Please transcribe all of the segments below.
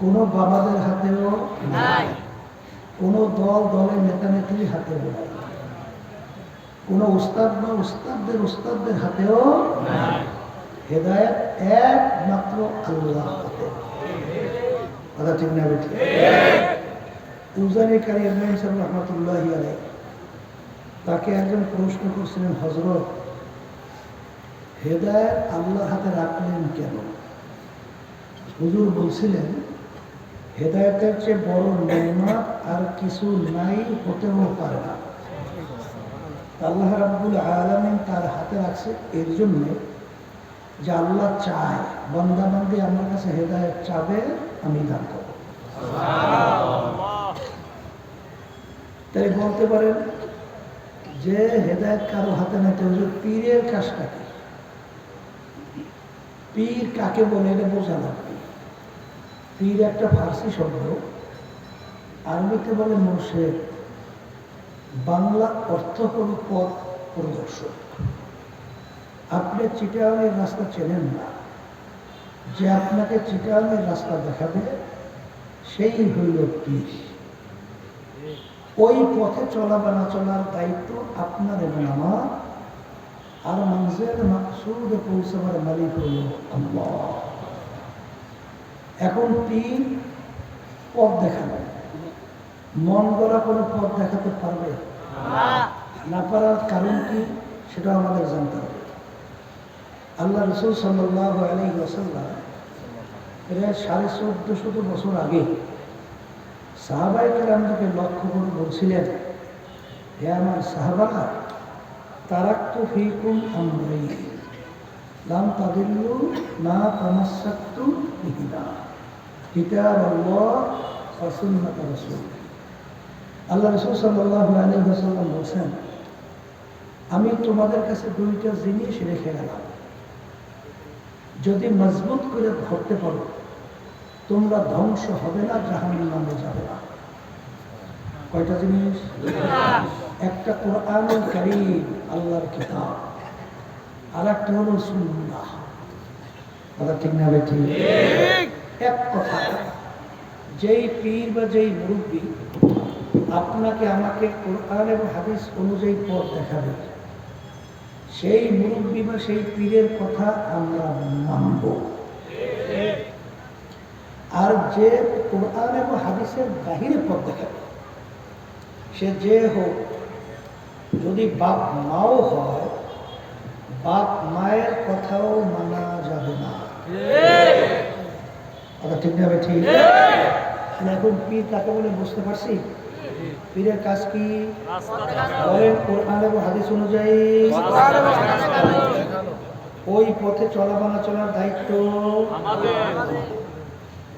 কোনো বাবাদের হাতেও নাই, কোনো দলের নেতা নেত্রীর হাতেও নাই, কোনো উস্তাদ বা উস্তাদদের হাতেও নাই। হেদায়েত একমাত্র আল্লাহর হাতে। কথা ঠিক না বেঠিক? উজানি কারি ইব্রাহিম সাহেব রহমতুল্লাহি আলাইহি, তাকে একজন প্রশ্ন করছিলেন, হযরত হেদায়েত আল্লাহর হাতে রাখলেন কেন? হুজুর বলছিলেন, হেদায়েতের চেয়ে বড় নেয়ামত আর কিছু নাই, হতেও পারে না। আল্লাহ রাব্বুল আলামিন তার হাতে রাখছে এর জন্য যে আল্লাহ চায় বান্দা বান্দি আমার কাছে হেদায়েত চাবে, আমি দান করব। তাই বলতে পারেন যে হেদায়েত কারো হাতে নিতে হুজুর পীরের কাজটা কি? পীর কাকে বলে এটা বোঝা লাগবে। পীর একটা ফার্সি শব্দ, আরবিতে বলে মুর্শিদ, বাংলা অর্থ হল পথ প্রদর্শক। আপনি চিটাগাংয়ের রাস্তা চেনেন না, যে আপনাকে চিটাগাংয়ের রাস্তা দেখাবে সেই হইল পীর। ওই পথে চলা বা না চলার দায়িত্ব আপনার এবং আমার, আর মানুষের মাকসুদে পৌঁছাবার মালিক হইল আল্লাহ। এখন পীর পথ দেখানো, মন গড়া কোনো পথ দেখাতে পারবে না, পারার কারণ কি সেটা আমাদের জানতে হবে। আল্লাহ রাসূল সাল্লাল্লাহু আলাইহি ওয়াসাল্লাম এর 1450 বছর আগে সাহাবায়ে কেরামকে লক্ষ্য করে বলছিলেন, হে আমার সাহাবারা, তারাকতু ফীকুম আমরাইন লাম তাদিল্লু মা তামাসসাকতুম বিহিমা, কিতাবাল্লাহ ওয়া সুন্নাত রাসূল। আল্লাহ রাসূল সাল্লাল্লাহু আলাইহি ওয়াসাল্লাম বলেন, আমি তোমাদের কাছে দুইটা জিনিস রেখে গেলাম, যদি মজবুত করে ধরতে পারো তোমরা ধ্বংস হবে না, জাহান্নামে যাবে না। কয়টা জিনিস? একটা কোরআনুল কারীম, আল্লাহর কিতাব, আর একটা হলো সুন্নাহ। কথা ঠিক না বেঠিক? এক কথা, যেই পীর বা যেই মুরব্বী আপনাকে আমাকে কোরআন এবং হাদিস অনুযায়ী পথ দেখাবে, সেই মুরব্বী বা সেই পীরের কথা আমরা মানব। আর যে কোরআন এবং হাদিসের বাহিরে পথ দেখাবে, সে যে হোক, যদি বাপ মাও হয়, বাপ মায়ের কথাও মানা যাবে না। কথা ঠিক না ঠিক? এখন পীর কাকে বলে বুঝতে পারছি? পীরের কাজ কি? বলেন, কোরআন এবং হাদিস অনুযায়ী ওই পথে চলা বা না চলার দায়িত্ব আমাদের।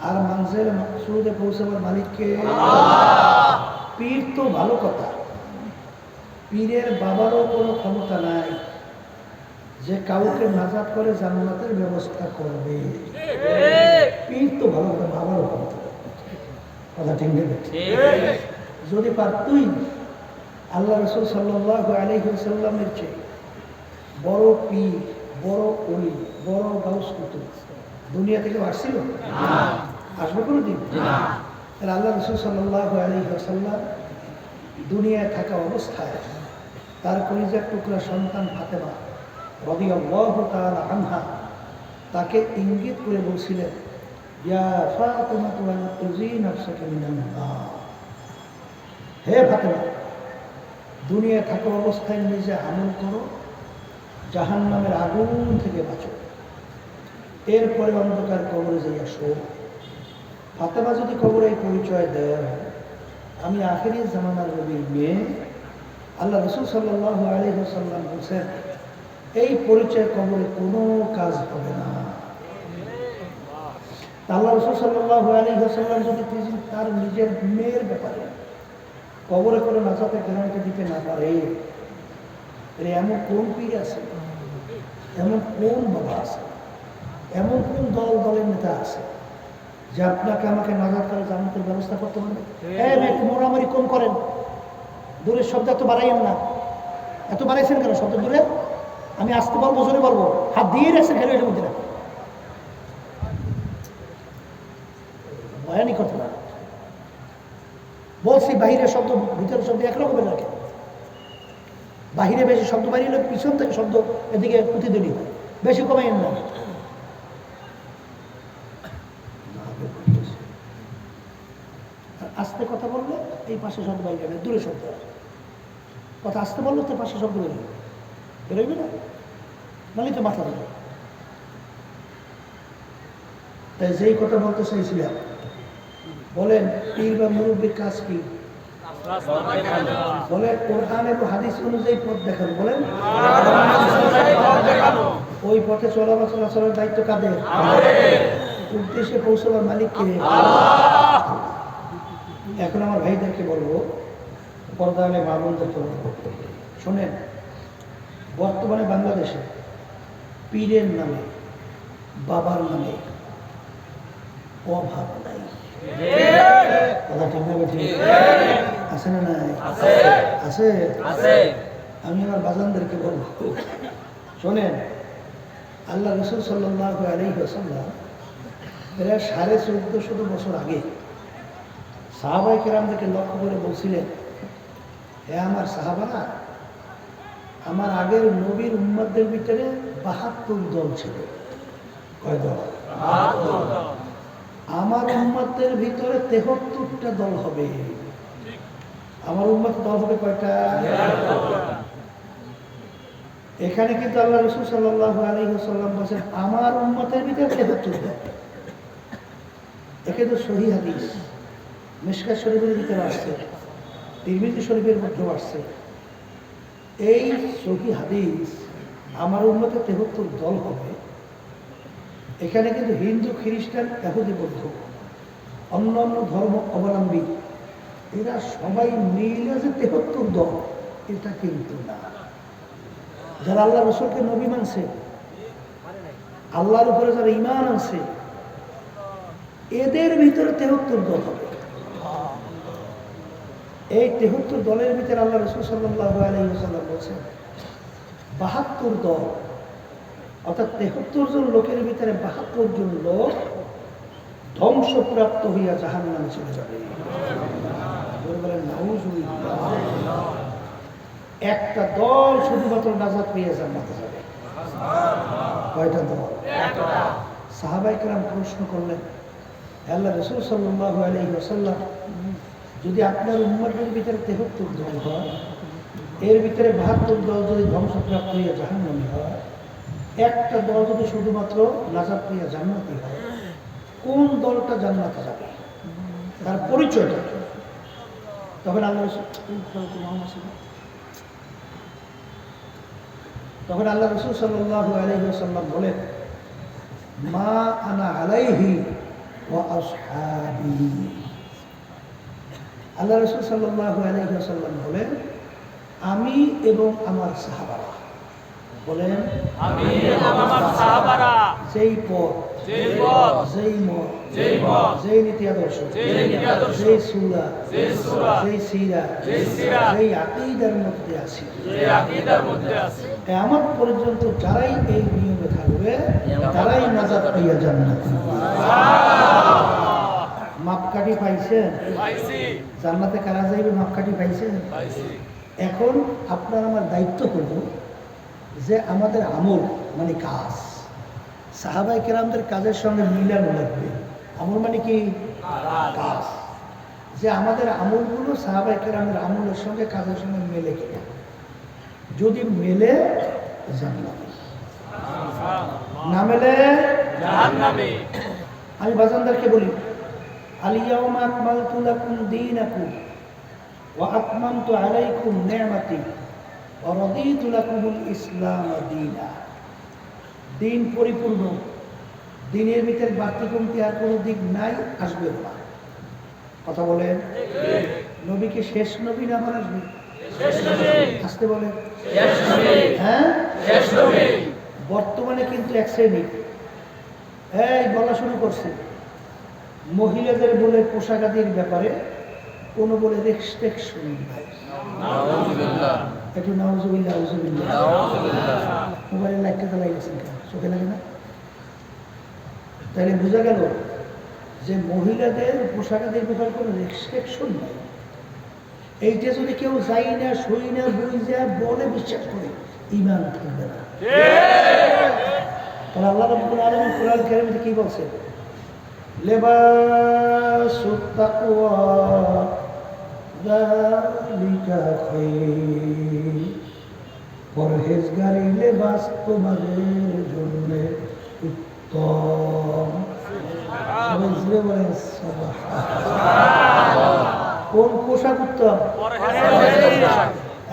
আর মানুষের মাকসুদে পৌঁছাবার মালিককে। পীর তো ভালো কথা, পীরের বাবারও কোনো ক্ষমতা নাই যে কাউকে নাজাত করে জান্নাতের ব্যবস্থা করবে। পীর তো ভালো কথা, বাবারও ক্ষমতা। কথা ঠিক নেবে? যদি পারতুই, আল্লাহ রাসূল সাল্লাল্লাহু আলাইহি ওয়াসাল্লামের চেয়ে বড় পীর, বড় ওলি, বড় গাউস কুতুব দুনিয়া থেকে আসছিল? আসবে কোনোদিন? তাহলে আল্লাহ রাসূল সাল্লাল্লাহু আলাইহি ওয়াসাল্লাম দুনিয়ায় থাকা অবস্থায় তার কলিজার টুকরা সন্তান ফাতেমা রাদিয়াল্লাহু তাআলা আনহা তাকে ইঙ্গিত করে বলছিলেন, ইয়া ফাতিমা তুজি নাফসাকা মিনান নার, হে ফাতেমা, দুনিয়া থাকা অবস্থায় নিজে আমল করো, জাহান্নামের আগুন থেকে বাঁচো, এরপরে অন্ধকার কবরে যাইয়া শো। ফাতেমা যদি কবরে এই পরিচয় দেয়, আমি আখিরি জামানার নবীর মেয়ে, আল্লাহ রাসূল সাল্লাল্লাহু আলাইহি ওয়াসাল্লাম বলেছেন, এই পরিচয় কবরে কোনো কাজ হবে না। আল্লাহ রাসূল সাল্লাল্লাহু আলাইহি ওয়াসাল্লাম যদি তার নিজের মেয়ের ব্যাপারে কবরে করে নাজাতের গ্যারান্টি দিতে না পারে, এমন কোন পীর আছে, এমন কোন বাবা আছে, এমন কোন দলের নেতা আছে যে আপনাকে আমাকে নাজাত করে জান্নাতের ব্যবস্থা করতে পারবে? একটু মোড়ামারি কম করেন, দূরের শব্দ এত বাড়াইয়েন না। এত বাড়াইছেন কেন শব্দ দূরে? আমি আসতে পারবো, জোরে বলবো, হাত দিয়ে রাখছেন, খেলে এটার মধ্যে রাখেন। ভয়ানক ঘটনা। বলছি বাহিরের শব্দ ভিতরের শব্দ একরকমের রাখে, বাহিরে বেশি শব্দ বাড়ি হলে পিছন থেকে শব্দ এদিকে প্রতিদিনই হয়, বেশি কমাইন না। আস্তে কথা বললে এই পাশে শব্দ বাইরে যাবে, দূরে শব্দ কথা আস্তে বললে তো পাশে শব্দ বেরোবে, বেরোবে না, নাহলে তো মাথা দেবে। তাই যেই কথা বলতে চাইছিলাম, বলেন পীর বা মুরব্বীর কাজ কি? বলেন কোরআন এবং হাদিস অনুযায়ী পথ দেখানো। বলেন ওই পথে চলাচলের দায়িত্ব কাদের? উদ্দেশ্যে পৌঁছাবার মালিক কে? এখন আমার ভাইদেরকে বলবো, পর্দালে মা বোনদেরকে বলবো, শোনেন, বর্তমানে বাংলাদেশে পীরের নামে বাবার নামে অভাব নাই। কথা ঠিক না বেঠিক? আছে না নাই? আছে। আমি আমার বাজানদেরকে বলবো, শোনেন, আল্লাহ রাসূল সাল্লাল্লাহু আলাইহি ওয়াসাল্লাম প্রায় 1450 বছর আগে সাহাবায়ে কেরামদেরকে লক্ষ্য করে বলছিলেন, হে আমার সাহাবারা, আমার আগের নবীর উম্মতদের ভিতরে 72 দল ছিল। কয় দল? 72 দল। আমার উম্মতের ভিতরে 73টা দল হবে। আমার উম্মতের দল হবে কয়টা? এখানে কিন্তু আল্লাহ রাসূল সাল্লাল্লাহু আলাইহি ওয়াসাল্লাম বলেন আমার উম্মতের ভিতরে 73 দল। একে তো সহিহ হাদিস মিশকাত শরীফের ভিতরে আসছে, তিরমিজি শরীফের মধ্যেও আসছে। এই সহিহ হাদিস আমার উম্মতে 73 দল হবে। এখানে কিন্তু হিন্দু, খ্রিস্টান, ইহুদি, বৌদ্ধ, অন্য অন্য ধর্ম অবলম্বী এরা সবাই মিলে যে 73 দল, এটা কিন্তু না। যারা আল্লাহ রাসূলকে নবী মানছে, আল্লাহর উপরে যারা ঈমান আনছে, এদের ভিতরে 73 দল হবে। এই 73 দলের ভিতরে আল্লাহ রাসূল সাল্লাল্লাহু আলাইহি ওয়াসাল্লাম বলেছেন 72 দল, অর্থাৎ 73 জন লোকের ভিতরে 72 জন লোক ধ্বংসপ্রাপ্ত হইয়া জাহান্নামে চলে যাবে। বলেন নাউযুবিল্লাহ। একটা দল শুধুমাত্র নাজাত পেয়ে জান্নাতে যাবে। কয়টা দল? একটা। সাহাবায়ে কেরাম প্রশ্ন করলেন, আল্লাহ রাসূল সাল্লাল্লাহু আলাইহি ওয়াসাল্লাম, যদি আপনার উম্মতের ভিতরে 73 দল হয়, এর ভিতরে 72 দল যদি ধ্বংসপ্রাপ্ত হইয়া জাহান্নামে হয়, একটা দল যদি শুধুমাত্র নাজাত পেয়ে জান্নাতি হয়, কোন দলটা জান্নাতে যাবে? তার পরিচয়টা। তখন আল্লাহ রাসূল সাল্লাল্লাহু আলাইহি ওয়াসাল্লাম বলেন, মা আনা আলাইহি ওয়া আসহাবি। আল্লাহ রাসূল সাল্লাল্লাহু আলাইহি ওয়াসাল্লাম বলেন, আমি এবং আমার সাহাবারা। বলেন আমি এবং আমার সাহাবারা যেই পথ, যেই পথ, যেই মত, যেই মত, যেই নীতি আদর্শ, যেই নীতি আদর্শ, যেই সূরা, যেই সূরা, যেই সিরা, যেই সিরা, যেই আকীদার মধ্যে আছে, যেই আকীদার মধ্যে আছে, কিয়ামত পর্যন্ত যারাই এই নিয়মে থাকবে তারাই নাজাত পেয়ে জান্নাতে। সুবহানাল্লাহ। মাপকাঠি পাইছেন? পাইছি। জান্নাতে কারা যাইবে মাপকাঠি পাইছেন? পাইছি। এখন আপনার আমার দায়িত্ব হলো যে আমাদের আমল মানে কাজ সাহাবায়ে কেরামদের কাজের সঙ্গে মিলানো লাগবে। আমল মানে কি? কাজ। যে আমাদের আমলগুলো সাহাবায়ে কেরামের আমলের সঙ্গে কাজের সঙ্গে মেলে কিনা, যদি মেলে জান্নাতে, না মেলে জাহান্নামে। আমি বাজানদেরকে বলি, আল-ইয়াওমা আকমালতু লাকুম দীনাকুম ওয়া আতমামতু আলাইকুম নি'মাতি ওয়া রাদিতু লাকুমুল ইসলাম দীনা। দিন পরিপূর্ণ, দিনের ভিতরে বাড়তি কমতি আর কোনো দিক নাই, আসবে না। কথা বলেন, নবীকে শেষ নবী না আমার আসবে? আসতে বলেন হ্যাঁ, বর্তমানে কিন্তু এক শ্রেণী এই বলা শুরু করছে, মহিলাদের বলে পোশাক আদির ব্যাপারে কোনো বলে রেস্ট্রিকশন নাই। একটু নাউজুবিল্লাহ, মোবাইলের লাইটটা জ্বালাই গেছেন কেন? চোখে লাগে না? তাহলে বোঝা গেল যে মহিলাদের পোশাকাদের ব্যাপারে কোনো রেস্ট্রিকশন নাই, এইটা যদি কেউ যাই না সই না বই যা বলে বিশ্বাস করে, ঈমান থাকবে না। তাহলে আল্লাহ রাব্বুল আলামিন কোরআন কারীমে কি বলছে? লিবাসুত তাকওয়া যালিকা খায়র, পরহেজগারি লেবাস তোমাদের জন্য উত্তম। কোন পোশাক উত্তম?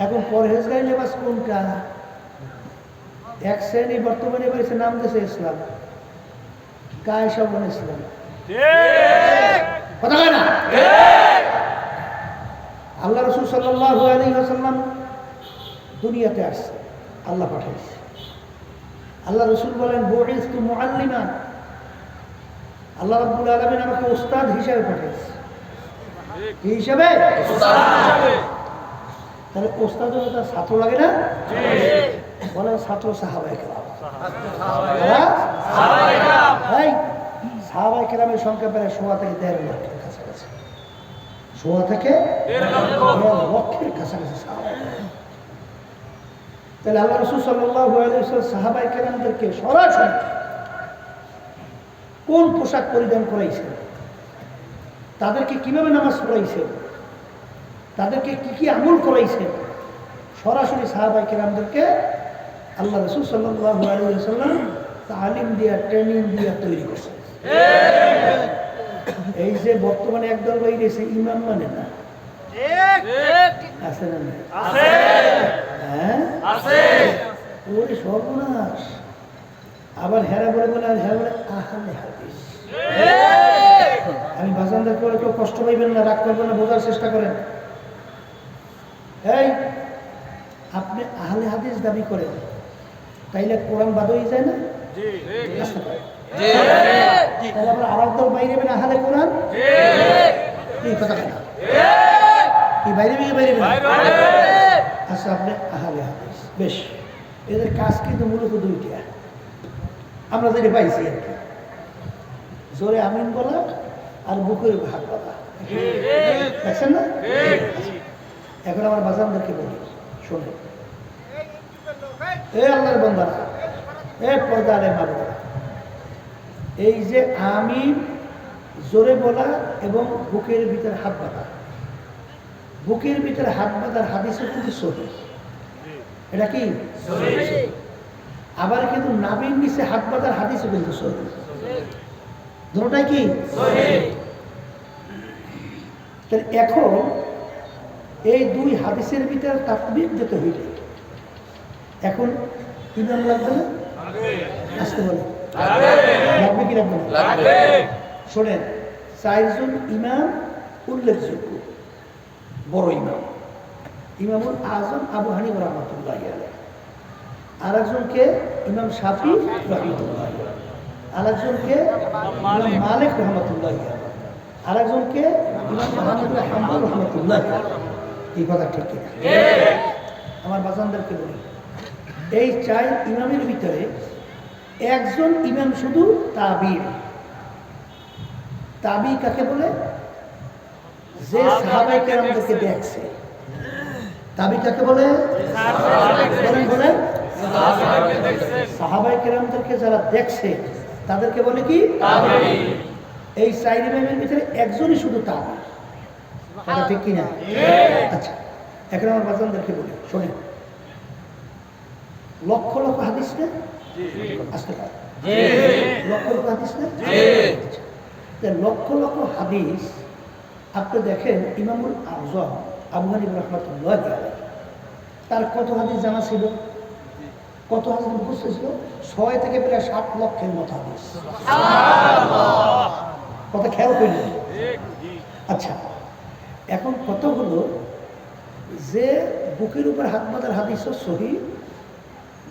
এখন পরহেজগারি লেবাস কোনটা? এক শ্রেণী বর্তমানে এসে নাম দিয়েছে ইসলাম, কায়েশা বলে ইসলাম, কথা কয় না? আল্লাহ রাসূল সাল্লাল্লাহু আলাইহি ওয়াসাল্লাম দুনিয়াতে আসছে, আল্লাহ পাঠাইছে। আল্লাহ রাসূল বলেন বুইস্তু মুআল্লিমান, আল্লাহ রাব্বুল আলামিন আমাকে উস্তাদ হিসেবে পাঠিয়েছে। কি হিসেবে? তাহলে উস্তাদ হলে তার ছাত্র লাগে না? বলে ছাত্র সাহাবায়ে কেরাম। সাহাবায়ে কেরামের সংখ্যা প্রায় 1.5 থেকে 1.5 লক্ষের কাছাকাছি, 1.5 থেকে 1.5 লক্ষের কাছাকাছি সাহাবায়ে কেরাম। তাহলে আল্লাহ রাসূল সাল্লাল্লাহু আলাইহি ওয়াসাল্লাম সাহাবায়ে কেরামদেরকে সরাসরি কোন পোশাক পরিধান করাইছেন, তাদেরকে কিভাবে নামাজ পড়াইছেন, তাদেরকে কি কি আমল করাইছেন, সরাসরি সাহাবায়ে কেরামদেরকে আল্লাহ রাসূল সাল্লাল্লাহু আলাইহি ওয়াসাল্লাম তালিম দিয়া, ট্রেনিং দিয়া তৈরি করছেন। এই যে বর্তমানে একদল বাইরেছে ইমাম মানে না, আছে না? হ্যাঁ আছে। ওরে সর্বনাশ। আবার হেরা বলে বলে আর হেরা বলে আহলে হাদিস। আমি বাজানদার করে কেউ কষ্ট পাইবেন না, রাগ করবেন না, বোঝার চেষ্টা করেন। এই আপনি আহলে হাদিস দাবি করেন, তাইলে কোরআন বাদ হয়ে যায় না? তাহলে আমরা আর একদল বাইরে বেন আহলে কোরআন, কি কথা কেনা কি বাইরে বাইরে? আচ্ছা আপনি আহলে হাদিস, বেশ। এদের কাজ কিন্তু মূলত দুইটা, আমরা যেটা পাইছি আর কি, জোরে আমিন বলা আর বুকের ভাগ বলা, দেখছেন না? এখন আমার বাজানদেরকে বলি, শোনে এ আল্লাহর বান্দারা, এ পর্দারে মারুরা, এই যে আমিন জোরে বলা এবং বুকের ভিতরে হাত বাঁধা, বুকের ভিতরে হাত বাঁধার হাদিসও কিন্তু সহিহ, এটা কি সহিহ। আবার কিন্তু নাভির নিচে হাত বাঁধার হাদিসও কিন্তু সহিহ, দুটোটাই কি সহিহ। তাহলে এখন এই দুই হাদিসের ভিতরে তাকবীর যেতে হইলে এখন ইমাম লাগবে না? আসতে বলে লাগবে কি লাগবে না? শোনেন, 4 জন ইমাম উল্লেখযোগ্য বড় ইমাম, ইমামুল আজম আবু হানিফা রাহমাতুল্লাহি আলাইহি, আরেকজনকে ইমাম শাফি রাহমাতুল্লাহি আলাইহি, আরেকজনকে ইমাম মালিক রাহমাতুল্লাহি আলাইহি, আরেকজনকে ইমাম আহমদ বিন হাম্বল রাহমাতুল্লাহি আলাইহি। এই কথা ঠিক কিনা? আমার বাজানদেরকে বলি, এই 4 ইমামের ভিতরে একজন ইমাম শুধু তাবিঈ। তাবিঈ কাকে বলে? যে সাহাবায়ে কেরামদেরকে দেখছে। তাবিঈ কাকে বলে? বলেন সাহাবায়ে কেরামদেরকে যারা দেখছে তাদেরকে বলে কি? তাবিঈ। এই 4 ইমামের ভিতরে একজনই শুধু তাবিঈ, কথা ঠিক কিনা? আচ্ছা, এখন আমার বাজানদেরকে বলি, শোনেন, লক্ষ লক্ষ হাদিস না আসতে পারে, লক্ষ লক্ষ হাদিস না? লক্ষ লক্ষ হাদিস আপনি দেখেন, ইমামুল আজম আবু হানিফা রাহমাতুল্লাহি আলাইহি, তার কত হাদিস জানা ছিল, কত হাদিস মুখস্থ ছিল? 6 থেকে প্রায় 7 লক্ষের মতো হাদিস। কথা খেয়াল করি। আচ্ছা, এখন কত হলো যে বুকের উপর হাত বাঁধার হাদিসও সহিহ,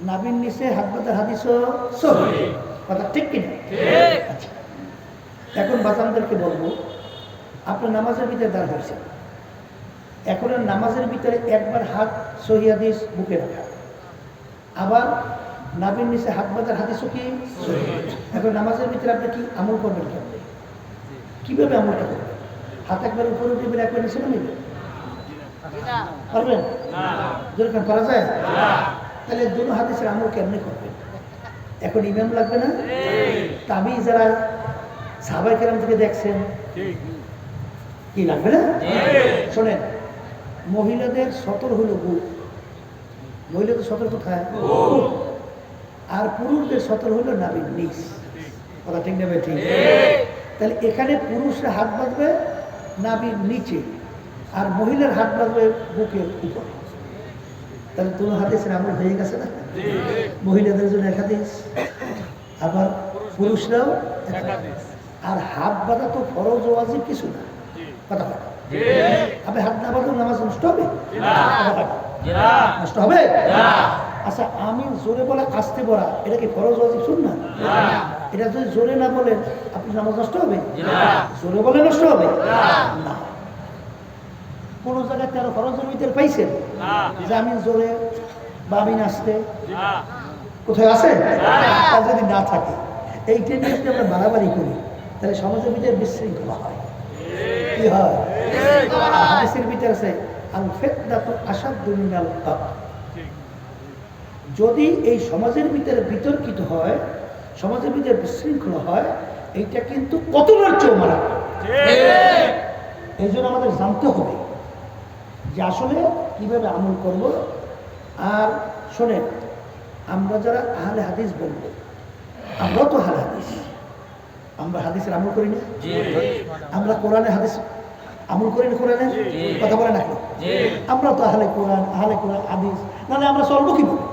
নাভির নিচে হাত বাঁধার হাদিসও সহিহ, কথা ঠিক কিনা? আচ্ছা, এখন বাজানদেরকে বলবো, আপনি নামাজের ভিতরে দাঁড় হয়েছেন, এখন নামাজের ভিতরে একবার হাত সহিহ হাদিস বুকে রাখা, আবার নাভির নিচে হাত বাঁধার হাদিসও কি সহিহ। এখন নামাজের ভিতরে আপনি কি আমল করবেন? কেমন কিভাবে আমলটা করবেন? হাত একবার উপরে উঠে একবার নিচে নামিবে পারবেন? যেরকম করা যায়? তাহলে দুটো হাদিসের আমল কেমনি করবেন? এখন ইমাম লাগবে না? তাবি যারা সাহাবায়ে কেরাম থেকে দেখছেন কি লাগবে না? শোনেন, মহিলাদের সতর হলো বুক, মহিলাদের সতর কোথায়? আর পুরুষদের সতর হলো নাভির নিচ। কথা ঠিক নেবে? ঠিক। তাহলে এখানে পুরুষরা হাত বাঁধবে নাভির নিচে, আর মহিলার হাত বাঁধবে বুকের উপর। তাহলে দুটো হাদিসের আমল হয়ে গেছে না? মহিলাদের জন্য এক হাদিস, আবার পুরুষরাও এক হাদিস। আর হাত বাঁধা তো ফরজ ও ওয়াজিব কিছু না। কথা কথা আপনি হাত না বাঁধলে নামাজ নষ্ট হবে? নষ্ট হবে? আচ্ছা, আমি জোরে বলা আস্তে বলা এটা কি ফরজ ওয়াজিব সুন্নাহ? এটা যদি জোরে না বলেন আপনি নামাজ নষ্ট হবে? জোরে বলে নষ্ট হবে না। কোন জায়গায় তেরো ফরজের ভিতরে পাইছেন যে আমি জোরে বা আমি নাচতে? কোথায় আছে? আর যদি না থাকে এইটা নিয়ে যদি আমরা বাড়াবাড়ি করি তাহলে সমাজের ভিতরে বিশৃঙ্খলা হয়। কি হয়? হাদিসের ভিতরে আছে আল ফিতনাতু আশাদ্দু মিনাল কাতল। যদি এই সমাজের ভিতরে বিতর্কিত হয়, সমাজের ভিতরে বিশৃঙ্খলা হয়, এইটা কিন্তু কতবার চেয়ে মারাত্মক। এই জন্য আমাদের জানতে হবে যে আসলে কিভাবে আমল করব। আর শোনেন, আমরা যারা আহলে হাদিস বলবো, আমরা তো আহলে হাদিস, আমরা হাদিসের আমল করি না? আমরা কোরআনে হাদিস আমল করি না? কোরআনে কথা বলে নাকি? আমরা তো আহলে কোরআন, আহলে কোরআন হাদিস, নাহলে আমরা চলবো কিভাবে?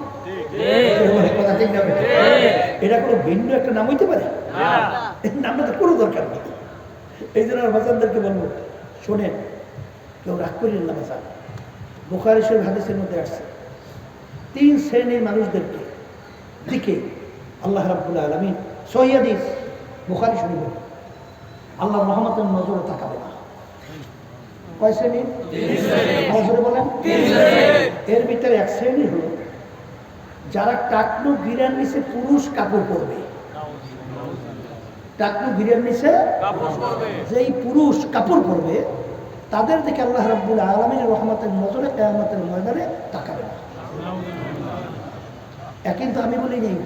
কথা ঠিক না? এটা কোনো ভিন্ন একটা নাম হইতে পারে? নামটা তো কোনো দরকার নেই। এই জন্য আমার বাচ্চাদেরকে বলবো, শোনেন, কেউ রাগ করিলেন না বাচ্চা। বুখারী শরীফ হাদিসের মধ্যে আসছে, 3 শ্রেণীর মানুষদেরকে দিকে আল্লাহ রাব্বুল আলামিন, সহিহ হাদিস বুখারী শরীফ, আল্লাহর রহমতের নজরে তাকাবে না। কয় শ্রেণী? 3 শ্রেণী। বলেন 3 শ্রেণী। এর ভিতরে এক শ্রেণী হলো যারা টাকনু গিরার নিচে পুরুষ কাপড় পরবে। টাকনু গিরার নিচে যেই পুরুষ কাপড় পরবে তাদের দিকে আল্লাহ রাব্বুল আলামিনের রহমতের নজরে কিয়ামতের ময়দানে তাকাবে না। কিন্তু আমি বলি নেই,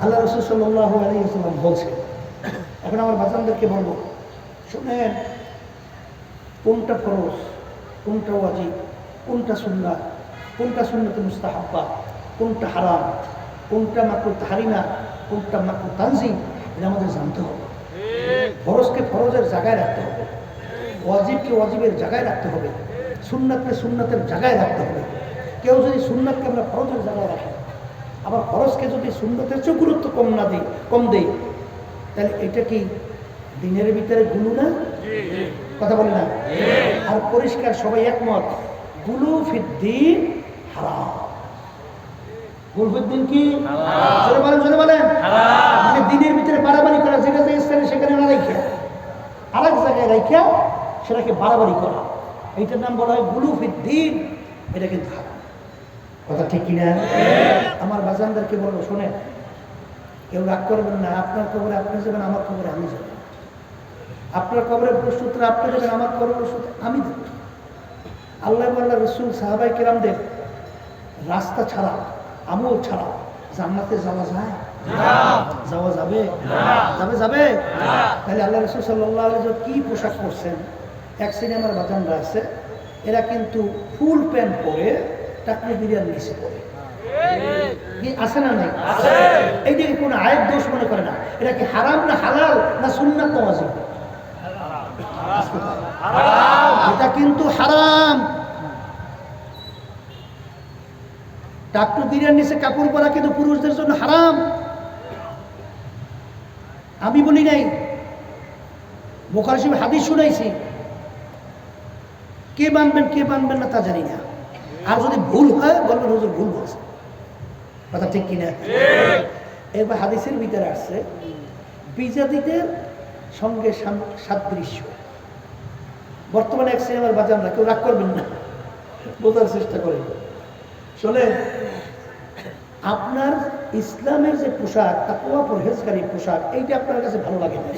আল্লাহ রাসূল সাল্লাল্লাহু আলাইহি ওয়াসাল্লাম বলছেন। এখন আমার বাচ্চাদেরকে বলবো, শুনেন, কোনটা ফরজ, কোনটা ওয়াজিব, কোনটা সুন্নাহ, কোনটা সুন্নাতে মুস্তাহাব্বা, কোনটা হারাম, কোনটা মাকরুহ তাহরিমা, কোনটা মাকরুহ তানজিম, এটা আমাদের জানতে হবে। ফরজকে ফরজের জায়গায় রাখতে হবে, ওয়াজিবকে ওয়াজিবের জায়গায় রাখতে হবে, সুন্নাতকে সুন্নাতের জায়গায় রাখতে হবে। কেউ যদি সুন্নাতকে আমরা ফরজের জায়গায় রাখি, আবার ফরজকে যদি সুন্নাতের চেয়ে গুরুত্ব কম দেই, তাহলে এটা কি দিনের ভিতরে গুলু না? কথা বলে না? আর পরিষ্কার সবাই একমত, গুলু ফিদ্দিন হারাম। গুলু ফিদ্দিন কি? জোরে বলেন, জোরে বলেন। মানে দিনের ভিতরে বাড়াবাড়ি করা, যেটা যে স্থানে সেখানে না রাখিয়া আরেক জায়গায় রাখিয়া সেটাকে বাড়াবাড়ি করা, এইটার নাম বলা হয় গুলু ফিদ্দিন। এটা কিন্তু হারাম। কথা ঠিক কিনা? আমার বাজানদেরকে বলবো, শোনেন, কেউ রাগ করবেন না। আপনার কবরে আপনি যাবেন, আমার কবরে আমি যাব। আপনার কবরের প্রশ্নোত্তর আপনি দেবেন, আমার কবরের প্রশ্নোত্তর আমি দেব। আল্লাহ আল্লাহ রসুল সাহাবায়ে কেরামদের রাস্তা ছাড়া, আমল ছাড়া জান্নাতে যাওয়া যায়? যাওয়া যাবে? যাবে? তাহলে আল্লাহ রসুল সাল্লাল্লাহু আলাইহি ওয়াসাল্লাম কি পোশাক পরছেন? এক সিনেমার বাজানরা আছে, এরা কিন্তু ফুল প্যান্ট পরে টাকলি বিরিয়ার নিচে পরে। কি আছে না নাই? এইটাকে কোনো আয়ের দোষ মনে করে না। এটা কি হারাম না হালাল না সুন্নাত না ওয়াজিব? এটা কিন্তু হারাম। টাকলু বিরিয়ার নিচে কাপড় পরা কিন্তু পুরুষদের জন্য হারাম। আমি বলি নাই, বুখারী শরীফ হাদিস শুনাইছি। কে মানবেন কে মানবেন না তা জানি না। আর যদি ভুল হয় বলবেন হুজুর ভুল বলছে। কথা ঠিক কিনা? এবার হাদিসের ভিতরে আসছে বিজাতিদের সঙ্গে সাদৃশ্য। বর্তমানে এক সিনেমার বাজানরা, কেউ রাগ করবেন না, বোঝার চেষ্টা করেন। শোনে, আপনার ইসলামের যে পোশাক, তাকওয়া পরহেজগারী পোশাক, এইটা আপনার কাছে ভালো লাগে না।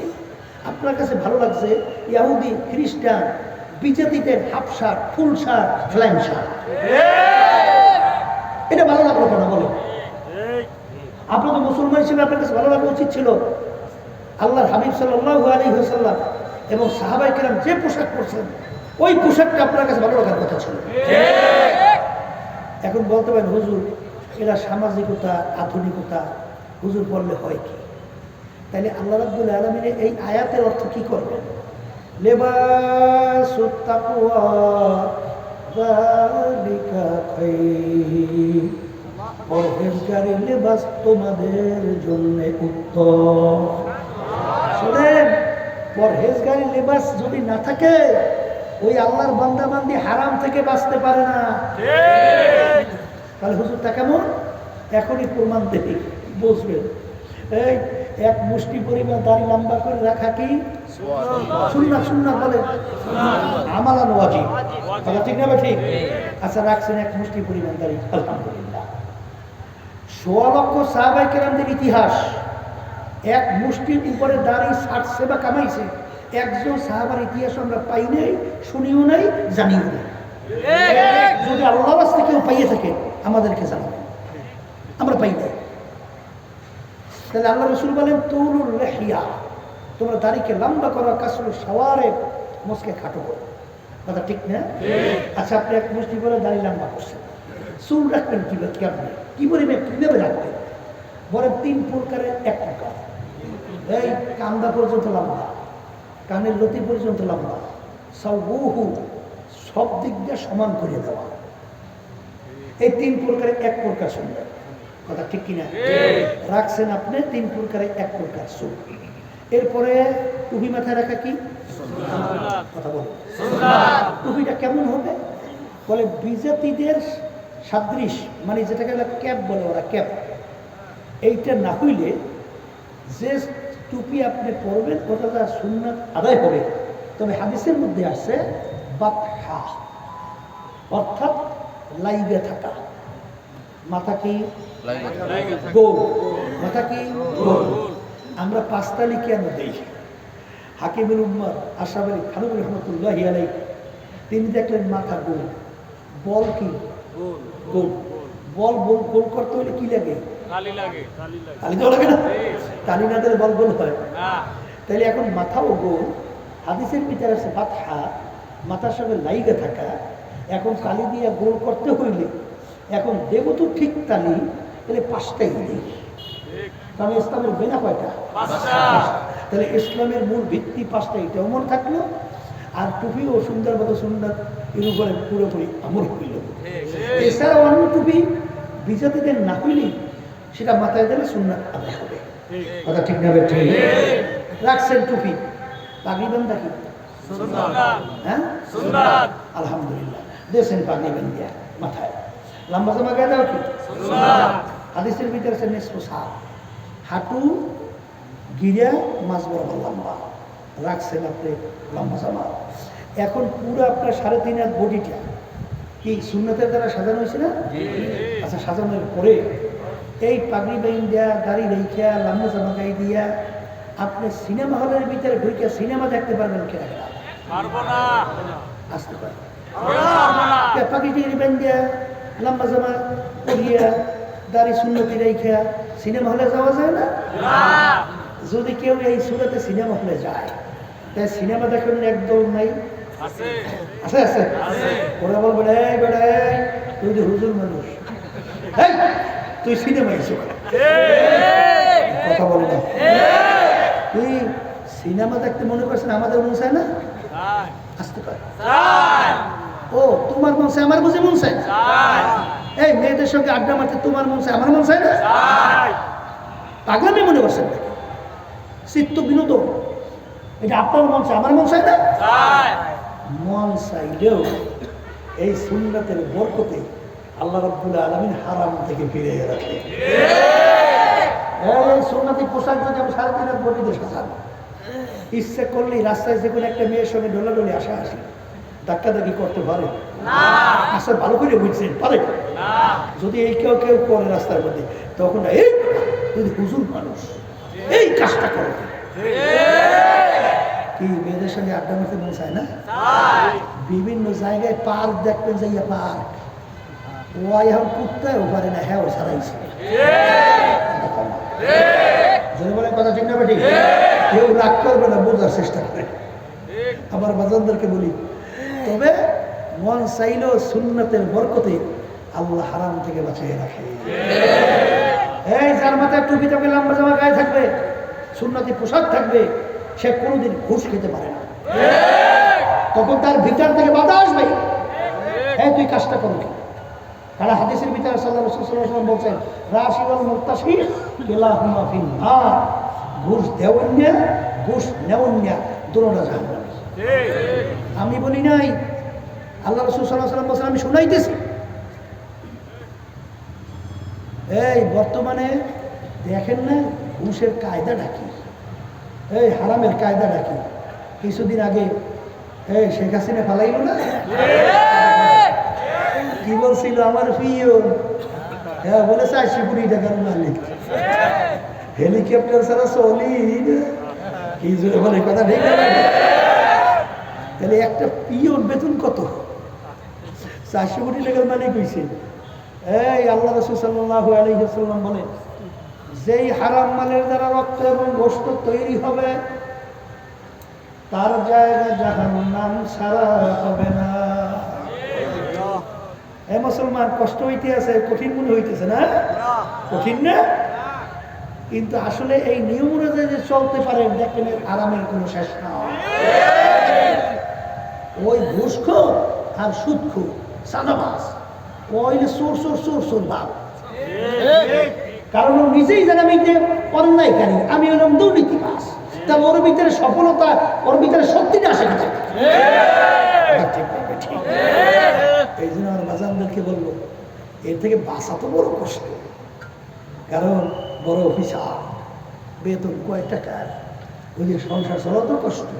আপনার কাছে ভালো লাগছে ইহুদি খ্রিস্টান বিজাতিদের হাফ শার্ট, ফুল শার্ট, ফ্ল্যাং শার্ট, এটা ভালো লাগলো কেন বলেন? আপনার তো মুসলমান হিসেবে আপনার কাছে ভালো লাগা উচিত ছিল আল্লাহর হাবিব সাল্লাল্লাহু আলাইহি ওয়াসাল্লাম এবং সাহাবায়ে কেরাম যে পোশাক পরছেন ওই পোশাকটা আপনার কাছে ভালো লাগার কথা ছিল। এখন বলতে পারেন হুজুর এরা সামাজিকতা, আধুনিকতা হুজুর বললে হয় কি? তাইলে আল্লাহ রাব্বুল আলামিনের এই আয়াতের অর্থ কি করবেন? লিবাসুত তাকওয়া যালিকা খায়র, পরহেজগারি লিবাস তোমাদের জন্য উত্তম। শুনেন, পরহেজগারি লিবাস যদি না থাকে ওই আল্লাহর বান্দা বান্দি হারাম থেকে বাঁচতে পারে না। তাহলে হুজুরটা কেমন? এখনই প্রমাণ দেবে, বুঝবেন। এই এক মুষ্টি পরিমাণ দাড়ি লম্বা করে রাখা কি সুন্নাত? সুন্নাত বলে আমালান ওয়াজিব, কথা ঠিক না? ঠিক। আচ্ছা, রাখছেন এক মুষ্টি পরিমাণ দাড়ি, আলহামদুলিল্লাহ। ১৬ লক্ষ সাহাবায়ে কেরামদের ইতিহাস, এক মুষ্টির উপরে দাড়ি ছাড়ছে বা কামাইছে একজন সাহাবার ইতিহাস আমরা পাই নাই, শুনিও নাই, জানিও নাই। যদি আল্লাহর রাস্তায় কেউ পাইয়ে থাকে আমাদেরকে জানাবেন, আমরা পাই নাই। তাহলে আল্লাহ রাসূল বলেন তুলুল লিহিয়া, তোমরা দাড়িকে লম্বা করো, কাসরুল শাওয়ারিব, মুখকে খাটো করো, কথা ঠিক না? আচ্ছা, আপনি এক মুষ্টি করে দাড়ি লম্বা করছেন, চুল রাখবেন কিভাবে? কেমন কি পরিমাণ কিভাবে রাখবেন? বলেন ৩ প্রকারের এক প্রকার। এই কান্দা পর্যন্ত লম্বা, কানের লতি পর্যন্ত লম্বা, সাওবুহু, সব দিক দিয়ে সমান করে দেওয়া। এই ৩ প্রকারের এক প্রকার সুন্দর, কথা ঠিক কিনা? রাখছেন আপনি ৩ প্রকারের এক প্রকার চুল। এরপরে টুপি মাথায় রাখা কি কথা বলুন? টুপিটা কেমন হবে? বলে বিজাতিদের সাদৃশ, মানে যেটাকে ক্যাপ বলে ওরা, ক্যাপ। এইটা না হইলে যে টুপি আপনি পরবেন ওটা তার সুন্নাত আদায় হবে। তবে হাদিসের মধ্যে আছে বাতহা, অর্থাৎ লাইগে থাকা। মাথা কি গোল, মাথা কি গোল। আমরা ৫ তালি কেন দেই? হাকিমুল উম্মাহ আশরাফ আলী থানভী রাহমাতুল্লাহি আলাইহি তিনি দেখলেন মাথা গোল, বল কি গোল। বল গোল করতে হলে কি লাগে? তালি লাগে। তালি তো লাগে না? তালি না দিলে বল গোল হয় না। তাইলে এখন মাথাও গোল। হাদিসের ভিতরে আছে বাতহা, মাথার সঙ্গে লাইগে থাকা। এখন তালি দিয়ে গোল করতে হইলে এখন দেব তো ঠিক তালি, তাহলে ৫টাই দিই। তাহলে ইসলামের বেনা কয়টা? ৫টা। তাহলে ইসলামের মূল ভিত্তি ৫টা, এটাও মনে থাকলো। আর টুপি ও সুন্দর মতো সুন্দর এর উপরে পুরোপুরি আমল হইল। এছাড়াও অন্য টুপি বিজাতিদের না হইলে সেটা মাথায় দিলে সুন্নাত আদায় হবে, কথা ঠিক না? ঠিক। রাখছেন টুপি, পাগড়ি বান্ধা কি হ্যাঁ সুন্নাত, আলহামদুলিল্লাহ। দেশেন পাগড়ি বান্ধিয়া মাথায়, লম্বা জামা গায়ে দাও কি সুন্নাত। হাদিসের ভিতরে আছে নিসফু সাত, হাঁটু গিরা মাঝ বরাবর লম্বা। রাখছেন আপনি লম্বা জামা। এখন পুরো আপনার ৩.৫ হাত বডিটা কি সুন্নাতের দ্বারা সাজানো হয়েছে না? আচ্ছা, সাজানোর পরে এই পাগড়ি বাইন্দা, দাড়ি রেখা, লম্বা জামা গায়ে দিয়া আপনি সিনেমা হলের ভিতরে ঢুকে সিনেমা দেখতে পারবেন কে? পারবো না। আসতে পারবেন পাগড়ি টিগড়ি বাইন্দা, লম্বা জামা পরিয়া, দাড়ি সুন্নতি রেখা সিনেমা হলে যাওয়া যায় না? যদি কেউ এই সুরাতে সিনেমা হলে যায়, তাই সিনেমা দেখার একদম নাই? আছে আছে। ওরা বলবে এই বেটা, তুই যে হুজুর মানুষ, তুই সিনেমা এসো, কথা বলে না। তুই সিনেমা দেখতে মনে করছেন আমাদের মন চায় না? আসতে পারে। ও তোমার মন চায়, আমার বুঝে মন চায়? এই মেয়েদের সঙ্গে আড্ডা মারতে তোমার মন চায়, আমার মন চায় না? পাগলামি মনে করছেন নাকি? চিত্ত বিনোদন, এটা আপনার মন চায়, আমার মন চায় না? মন চাইলেও এই সুন্নাতের বরকতে আল্লাহ রাব্বুল আলামিন হারাম থেকে ফিরে রাখে। এই সুন্নতি পোশাক যদি আমি ৩.৫ হাত বডিতে সাজানো, ইচ্ছে করলেই রাস্তায় যে কোনো একটা মেয়ের সঙ্গে ডোলাডোলি আসি ধাক্কাধাক্কি করতে পারে না? আসলে ভালো করে বুঝছেন পারে না। যদি এই কেউ করে রাস্তার মধ্যে, তখন এই যদি হুজুর মানুষ এই কাজটা করে কি মেয়েদের সঙ্গে আড্ডা মারতে মন চায় না? বিভিন্ন জায়গায় পার্ক দেখবেন, যাইয়া পার্ক ও এখন কুত্তায়ও পারে না, হ্যাঁ ও ছাড়াইছে। বলে কথা ঠিক না বেটি? কেউ রাগ করবে না, বোঝার চেষ্টা করে। আবার বাজানদেরকে বলি, তবে মন চাইলেও সুন্নতের বরকতে আল্লাহ হারাম থেকে বাঁচিয়ে রাখে। এই যার মাথায় টুপি থাকবে, লম্বা জামা গায়ে থাকবে, সুন্নতি পোশাক থাকবে, সে কোনোদিন ঘুষ খেতে পারে না। তখন তার ভিতর থেকে বাধা আসবে, এই তুই কাজটা করো কি? কারণ হাদিসের ভিতরে সাল্লাল্লাহু আলাইহি ওয়াসাল্লাম বলছেন, রাশি ওয়াল মুরতাশি কিলাহুমা ফিন্নার। ঘুষ দেওয়ান না, ঘুষ নেওয়ান না, দুটোটা জাহান্নামে। আমি বলি নাই, আল্লাহ রাসূল সাল্লাল্লাহু আলাইহি ওয়াসাল্লাম বলছেন, আমি শুনাইতেছি। এই বর্তমানে দেখেন না ঘুষের কায়দাটা কি, এই হারামের কায়দাটা কি? কিছুদিন আগে এই শেখ হাসিনা পালাইল না, কি বলছিল আমার প্রিয়, হ্যাঁ বলেছে 80 কোটি টাকার মালিক, হেলিকপ্টার ছাড়া চলি কি জোরে বলে কথা ঠিক না? তাহলে একটা পিওর বেতন কত? 400 কোটি টাকার মালিক হয়েছে। এই আল্লাহ রাসূল সাল্লাল্লাহু আলাইহি ওয়াসাল্লাম বলে, যেই হারাম মালের দ্বারা রক্ত এবং গোশত তৈরি হবে তার জায়গা জাহান্নাম ছাড়া হবে না। এ মুসলমান, কষ্ট হইতে আছে, কঠিন মনে হইতেছে না? কঠিন না? কিন্তু আসলে এই নিয়ম অনুযায়ী যে চলতে পারেন, দেখবেন আরামের কোনো শেষ না। ওই ঘুষখোর আর সুদখোর সাদাবাজ, ওই চোর চোর চোর চোর ভাব। কারণ ও নিজেই জানে আমি যে অন্যায়কারী, আমি হলাম দুর্নীতিবাজ। তা ওর ভিতরে সফলতা, ওর ভিতরে সত্যিটা আসে না। এই জন্য আমার বাজানদেরকে বলবো, এর থেকে বাঁচা তো বড় কষ্ট। কারণ বড় অফিসার, বেতন কয়েক টাকার, ওই যে সংসার চলা তো কষ্ট।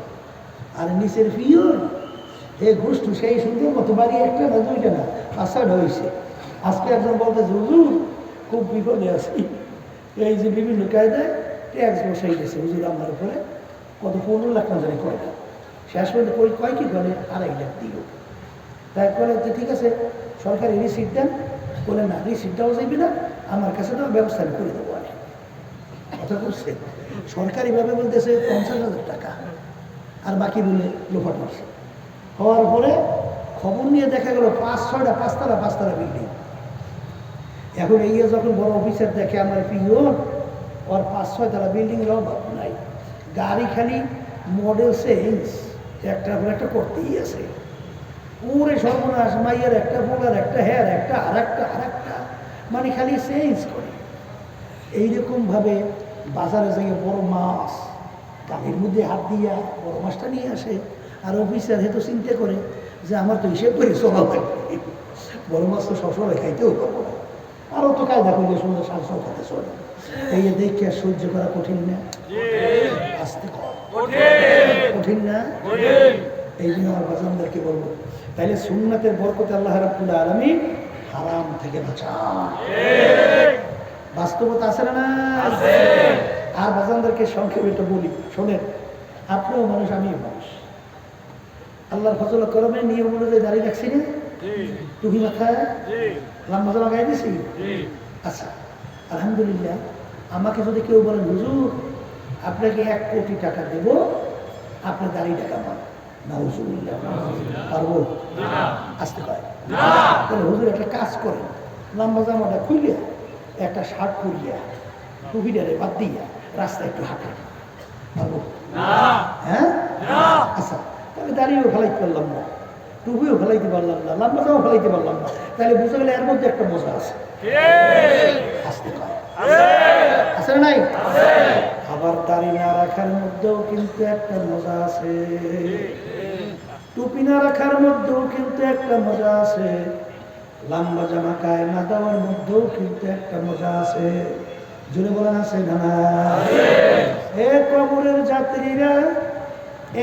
আর নিচের পিওর এই ঘুষটু সেই সুন্দর মতো বাড়ি, একটা না দুইটা না, 5-6টা হয়েছে। আজকে একজন বলতেছে, হুজুর খুব বিপদে আছি, এই যে বিভিন্ন কায়দায় ট্যাক্স বসাই গেছে হুজুর আমার উপরে, কত 15 লাখ না জানি কয় না। শেষ পর্যন্ত কয় কি বলে 2.5 লাখ দিল। তাই বলে তো ঠিক আছে, সরকারি রিসিট দেন। বলে না, রিসিট দেওয়া যাইবে না, আমার কাছে তো ব্যবস্থা আমি করে দেবো। অনেক কথা বলছে, সরকারিভাবে বলতেছে 50,000 টাকা, আর বাকি বলে লোপাট মারছে। হওয়ার পরে খবর নিয়ে দেখা গেল 5-6টা 5তলা বিল্ডিং। এখন এই যখন বড় অফিসার দেখে আমার পিওর, ওর 5-6 তলা বিল্ডিংয়ের অভাব নাই, গাড়ি খালি মডেল চেঞ্জ একটার পর একটা করতেই আছে। পুরে সর্বনাশ, মাইয়ের একটা ফোলার একটা হেয়ার একটা আর একটা মানে খালি চেঞ্জ করে। এইরকমভাবে বাজারে যাই বড় মাছ গাড়ির মধ্যে হাত দিয়া বড় মাছটা নিয়ে আসে। আর অফিসার হেতু চিন্তা করে যে আমার তো হিসেব করে চলা লাগবে, বড় মাছ তো সবসময় খাইতেও পারবো না, আরও তো কায়দা করলে সুন্দর সাংসদ খাতে চলে। এই দেখে আর সহ্য করা কঠিন না? আসতে কঠিন না? এই জন্য আমার বাজানদেরকে বলবো, তাইলে সুন্নাতের বরকতে আল্লাহ রাব্বুল আলামিন হারাম থেকে বাঁচান। বাস্তবতা আছে না? আর বাজানদেরকে সংক্ষেপে একটু বলি, শোনেন, আপনিও মানুষ, আমিও মানুষ। আল্লাহর ফজল করমে নিয়ম অনুযায়ী দাঁড়িয়ে রাখছি না, টুপি মাথায় লম্বা জামা গায়ে দিছি। আচ্ছা, আলহামদুলিল্লাহ। আমাকে যদি কেউ বলেন, হুজুর আপনাকে 1 কোটি টাকা দেব, আপনি দাঁড়িয়ে টাকা পান, নাউজুবিল্লাহ, পারবো? আসতে পারে। তাহলে হুজুর একটা কাজ করেন, লম্বা জামাটা খুলিয়া একটা শার্ট পরিয়া টুপিটারে বাদ দিয়া রাস্তায় একটু হাঁটেন, পারবো? হ্যাঁ, আচ্ছা। তাহলে দাঁড়িয়েও ফেলাইতে পারলাম না, টুপিও ফেলাইতে পারলাম না, লম্বা জামাও ফেলাইতে পারলাম না, তাহলে বুঝতে গেলে এর মধ্যে একটা মজা আছে। আসতে পারে, আছে না নাই? আবার দাড়ি না রাখার মধ্যেও কিন্তু একটা মজা আছে, টুপি না রাখার মধ্যেও কিন্তু একটা মজা আছে, লম্বা জামা গায়ে না দেওয়ার মধ্যেও কিন্তু একটা মজা আছে। জোরে বলেন, আছে না? এ কবরের যাত্রীরা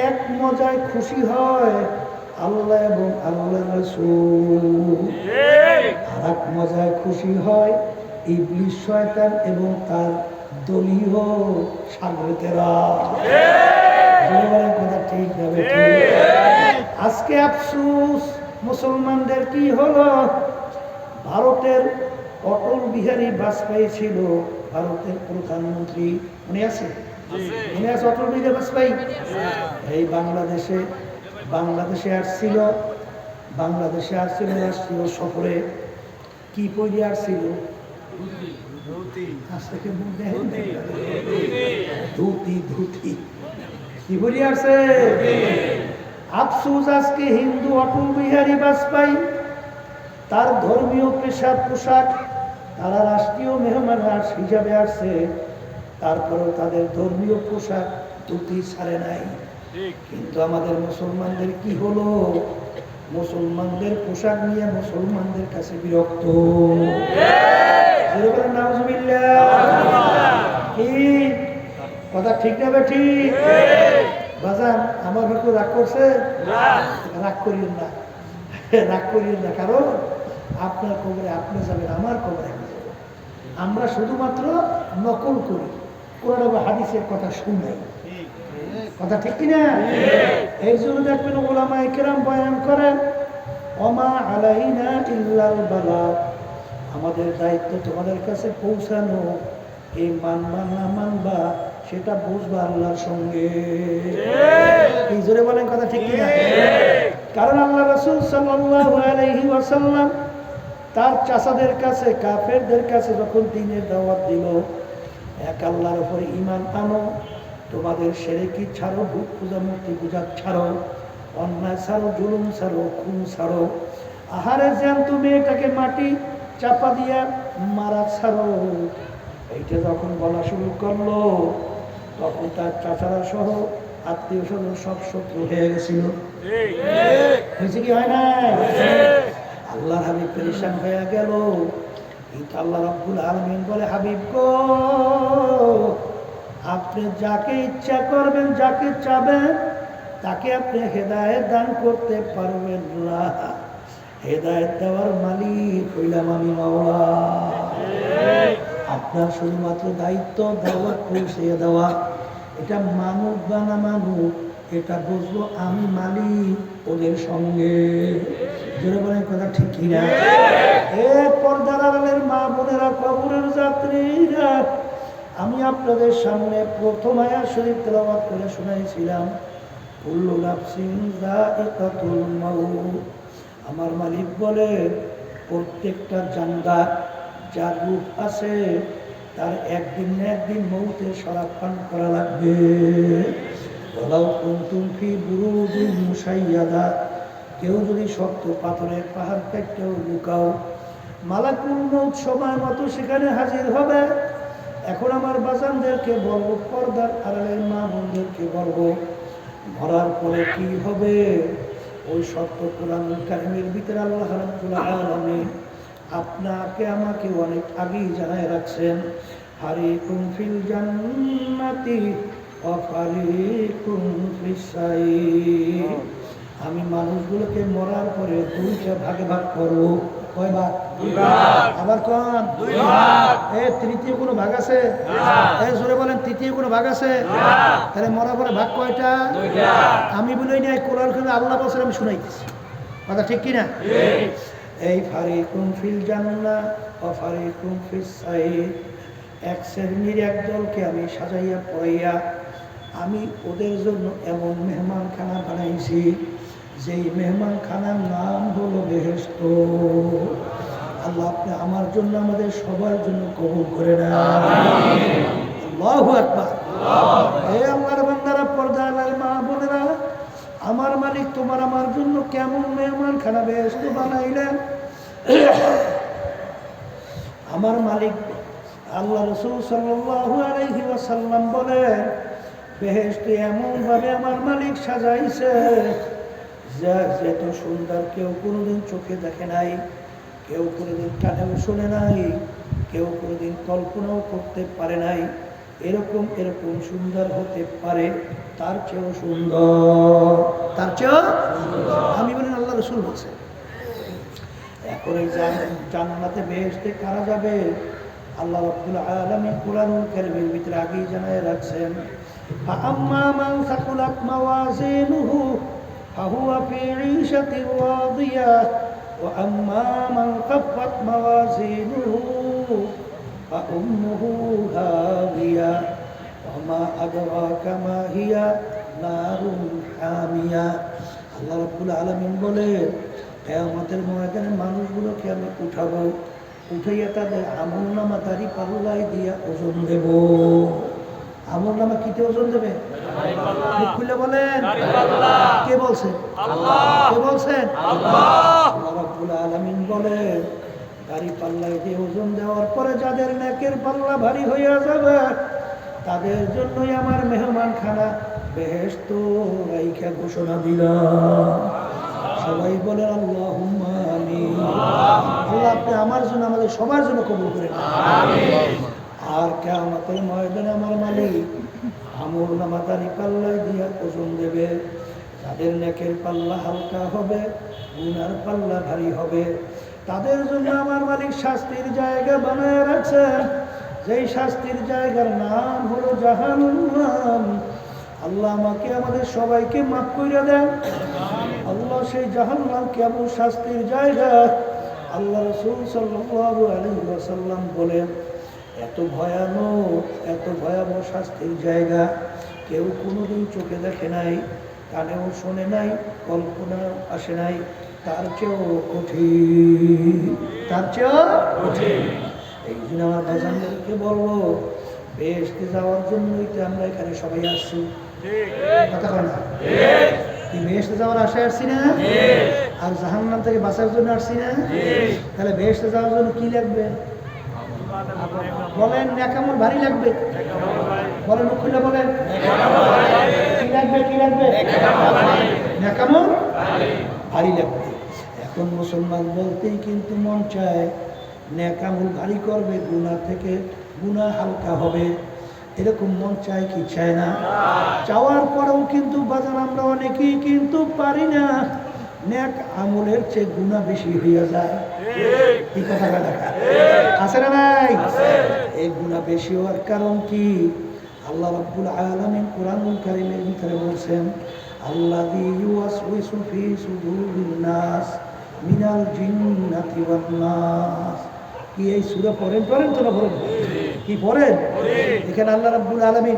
এক মজায় খুশি হয়, আল্লাহ এবং আল্লাহ রাসূল। আর এক মজায় খুশি হয় ইবলিস, শয়তান এবং তার দলীয় সাগরেতেরা। কথা ঠিক হবে। আজকে আফসোস মুসলমানদের কি হলো, ভারতের অটল বিহারী বাজপেয়ী ছিল ভারতের প্রধানমন্ত্রী, মনে আছে? মনে আছে অটল বিহারী বাজপেয়ী? এই বাংলাদেশে আসছিল রাষ্ট্রীয় সফরে। কি পরে আসছিল? ধুতি কি পরে আসছে? আফসোস আজকে হিন্দু অটল বিহারী বাজপেয়ী তার ধর্মীয় পোশাক তারা রাষ্ট্রীয় মেহমান হিসাবে আসছে, তারপরেও তাদের ধর্মীয় পোশাক ধুতি ছাড়ে নাই। কিন্তু আমাদের মুসলমানদের কি হলো, মুসলমানদের পোশাক নিয়ে মুসলমানদের কাছে বিরক্ত। কথা ঠিক না ঠিক? বাজান আমার হয়তো রাগ করছে, রাগ করিয়েন না, কারণ আপনার কবরে আপনি যাবেন, আমার কবরে আমি যাব। আমরা শুধুমাত্র নকল করি, কোরআন বা হাদিসের কথা শুনাই। কথা ঠিক কিনা? এই জন্য দেখবেন ওলামায়ে কেরাম বয়ান করেন, ওমা আলাইনা ইল্লাল বালাগ, আমাদের দায়িত্ব তোমাদের কাছে পৌঁছানো। এই মানবা না মানবা সেটা বুঝবা আল্লাহর সঙ্গে। এই জোরে বলেন কথা ঠিক কিনা? কারণ আল্লাহ রাসূল সাল্লাল্লাহু আলাইহি ওয়াসাল্লাম তার চাচাদের কাছে, কাফেরদের কাছে যখন দ্বীনের দাওয়াত দিল, এক আল্লাহর উপর ঈমান আনো, তোমাদের শিরকি ছাড়ো, ভূত পূজা মূর্তি পূজা ছাড়ো, অন্যায় ছাড়ো, জুলুম ছাড়ো, খুন ছাড়ো, আহারে জ্যান্ত মেয়েটাকে মাটি চাপা দিয়া মারা ছাড়ো। এইটা যখন বলা শুরু করলো, তখন তার চাচারা সহ আত্মীয় স্বজন সব শত্রু হয়ে গেছিল। হয়েছে কি হয় না? আল্লাহর হাবিব পেরেশান হয়ে গেল। কিন্তু আল্লাহ রাব্বুল আলামিন বলে, হাবিব গো, আপনি যাকে ইচ্ছা করবেন, যাকে চাবেন, তাকে আপনি হেদায়েত দান করতে পারবেন না। হেদায়েত দেওয়ার মালিক হইলাম আমি মাওলা। আপনার শুধুমাত্র দায়িত্ব দাওয়াত পৌঁছে দেওয়া। এটা মানুক বা না মানুক, এটা বুঝবো আমি মালিক ওদের সঙ্গে। জোরে বলেন কথা ঠিক কিনা? এ পর্দার আড়ালের মা বোনেরা, কবরের যাত্রীরা, আমি আপনাদের সামনে প্রথম আয়াত শরীফ তেলাওয়াত করে শুনাইছিলাম, কুল্লু নাফসিন যায়িকাতুল মাউত। আমার মালিক বলে, প্রত্যেকটা জান্দা যার রূহ আছে, তার একদিন না একদিন মৌতের শরাব পান করা লাগবে। ওয়ালাউ কুনতুম ফি বুরুজিন মুশাইয়াদা, কেউ যদি শক্ত পাথরের পাহাড় কাটতেও লুকাও, মালাকুল মউত সময় মতো সেখানে হাজির হবে। এখন আমার বাজানদেরকে বলবো, পর্দার আড়ালের মা বোনদেরকে বলবো, মরার পরে কি হবে ওই সত্য কোরআনুল কারীমের ভিতরে আল্লাহ রাব্বুল আলামিন আপনাকে আমাকে অনেক আগেই জানায় রাখছেন। ফারিকুম ফিল জান্নাতি ওয়া ফারিকুম ফিস সাইর। আমি মানুষগুলোকে মরার পরে দুইটা ভাগে ভাগ করব। কয় ভাগ? দুই ভাগ। আবার কোন? দুই ভাগ। তৃতীয় কোনো ভাগ আছে? জোরে বলেন, তৃতীয় কোনো ভাগ আছে? তাহলে মরার পরে ভাগ কয়টা? দুইটা। আমি বলি না, কোরআন কারীমে আল্লাহ বলেন, আমি শুনাইতেছি। কথা ঠিক কিনা? এই ফারিকুম ফিল জান্নাহ ওয়া ফারিকুম ফিস সাইর, এক শ্রেণীর এক দলকে আমি সাজাইয়া পড়াইয়া আমি ওদের জন্য এমন মেহমানখানা বানাইছি, যেই মেহমানখানার নাম হলো বেহেশত। আল্লাহ আপনি আমার জন্য, আমাদের সবার জন্য কবুল করে নেন। আল্লাহু আকবার। হে আল্লাহর বান্দারা, পর্দার মা বোনেরা, আমার মালিক তোমার আমার জন্য কেমন মেহমানখানা বেহেশত বানাইলেন। আমার মালিক আল্লাহ রাসূল সাল্লাল্লাহু আলাইহি ওয়াসাল্লাম বলেন, বেহেশতে এমনভাবে আমার মালিক সাজাইছে, যা এত সুন্দর কেউ কোনোদিন চোখে দেখে নাই, কেউ কোনোদিন কানেও শোনে নাই, কেউ কোনোদিন কল্পনাও করতে পারে নাই। এরকম সুন্দর হতে পারে, তার চেয়েও সুন্দর, তার চেয়েও আমি বলেন আল্লাহ রাসূল বলছে। এখন এই জান্নাতে বেহেশতে কারা যাবে? আল্লাহ রাব্বুল আলামিন কুরআনুল কারীমের ভিতরে আগেই জানায় রাখছেন, ফাআম্মা মান সাকুলাত মাওয়াজিনুহু ফাহুয়া ফি 'ঈশাতির রাদিয়াহ ওয়া আম্মা মান খাফফাত মাওয়াজিনুহু ফাউম্মুহু হাওিয়া ওয়া মা আদরাকা মা হিয়া নারুন হামিয়া। আল্লাহ রাব্বুল আলামিন বলে, কিয়ামতের ময়দানে মানুষগুলোকে আমি উঠাবো, উঠাইয়া তাদের আমলনামা দাড়ি পাল্লায় দিয়া ওজন দেব। আমলনামা কিতে ওজন দেবে? মুখ খুলে বলেন, কে বলছে? কে বলছেন? আল্লাহ রাব্বুল আলামিন বলে, দাড়ি পাল্লায় দিয়ে ওজন দেওয়ার পরে যাদের নেকের পাল্লা ভারী হইয়া যাবে তাদের জন্যই আমার মেহমানখানা বেহেশত রাইখা ঘোষণা দিলাম। সবাই বলেন আল্লাহুম্মা আমিন। আল্লাহ আপনি আমার জন্য, আমাদের সবার জন্য কবুল করেন। আর কিয়ামতের ময়দানে আমার মালিক আমলনামা দাড়ি পাল্লায় দিয়া ওজন দেবে। যাদের নেকের পাল্লা হালকা হবে, গুনার পাল্লা ভারী হবে, তাদের জন্য আমার মালিক শাস্তির জায়গা বানায় রাখছেন, যেই শাস্তির জায়গার নাম হলো জাহান্নাম। আল্লাহ আমাকে আমাদের সবাইকে মাফ করে দেন। আল্লাহ সেই জাহান্নাম কেমন শাস্তির জায়গা। আল্লাহ রাসূল সাল্লাল্লাহু আলাইহি ওয়াসাল্লাম বলেন, এত ভয়ানক, এত ভয়াবহ শাস্তির জায়গা কেউ কোনোদিন চোখে দেখে নাই, কানেও শোনে নাই, কল্পনা আসে নাই, তার চেয়েও কঠিন, তার চেয়েও কঠিন। এই জন্য আমার বাজানদেরকে বলবো, বেহেশতে যাওয়ার জন্যই তো আমরা এখানে সবাই আসছি। কথা কয় না? কি বেহেশতে যাওয়ার আশায় আসছি না? আর জাহান্নাম থেকে বাঁচার জন্য আসছি না? তাহলে বেহেশতে যাওয়ার জন্য কি লাগবে বলেন? নেকামল ভারী লাগবে। বলেন, মুখ খুলে বলেন, কি লাগবে? কি লাগবে? নেকামল ভারী লাগবে। এখন মুসলমান বলতেই কিন্তু মন চায় নেকামল ভারী করবে, গুনাহ থেকে গুনাহ হালকা হবে, এরকম মন চায় কি চায় না? চাওয়ার পরেও কিন্তু বাজান আমরা অনেকেই কিন্তু পারি না। নেক আমলের চেয়ে গুনাহ বেশি হইয়া যায়। এই কথাটা দেখা আছে না নাই? এই গুনাহ বেশি হওয়ার কারণ কি? আল্লাহ রাব্বুল আলামিন কুরআনুল কারীমের ভিতরে বলছেন, আল্লাযী ইউওয়াসউইসু ফী সুদুরিন নাস মিনাল জিন্নাতি ওয়ান নাস। কি এই সূরা পড়েন তো না? পড়েন কি পড়েন? এখানে আল্লাহ রাব্বুল আলামিন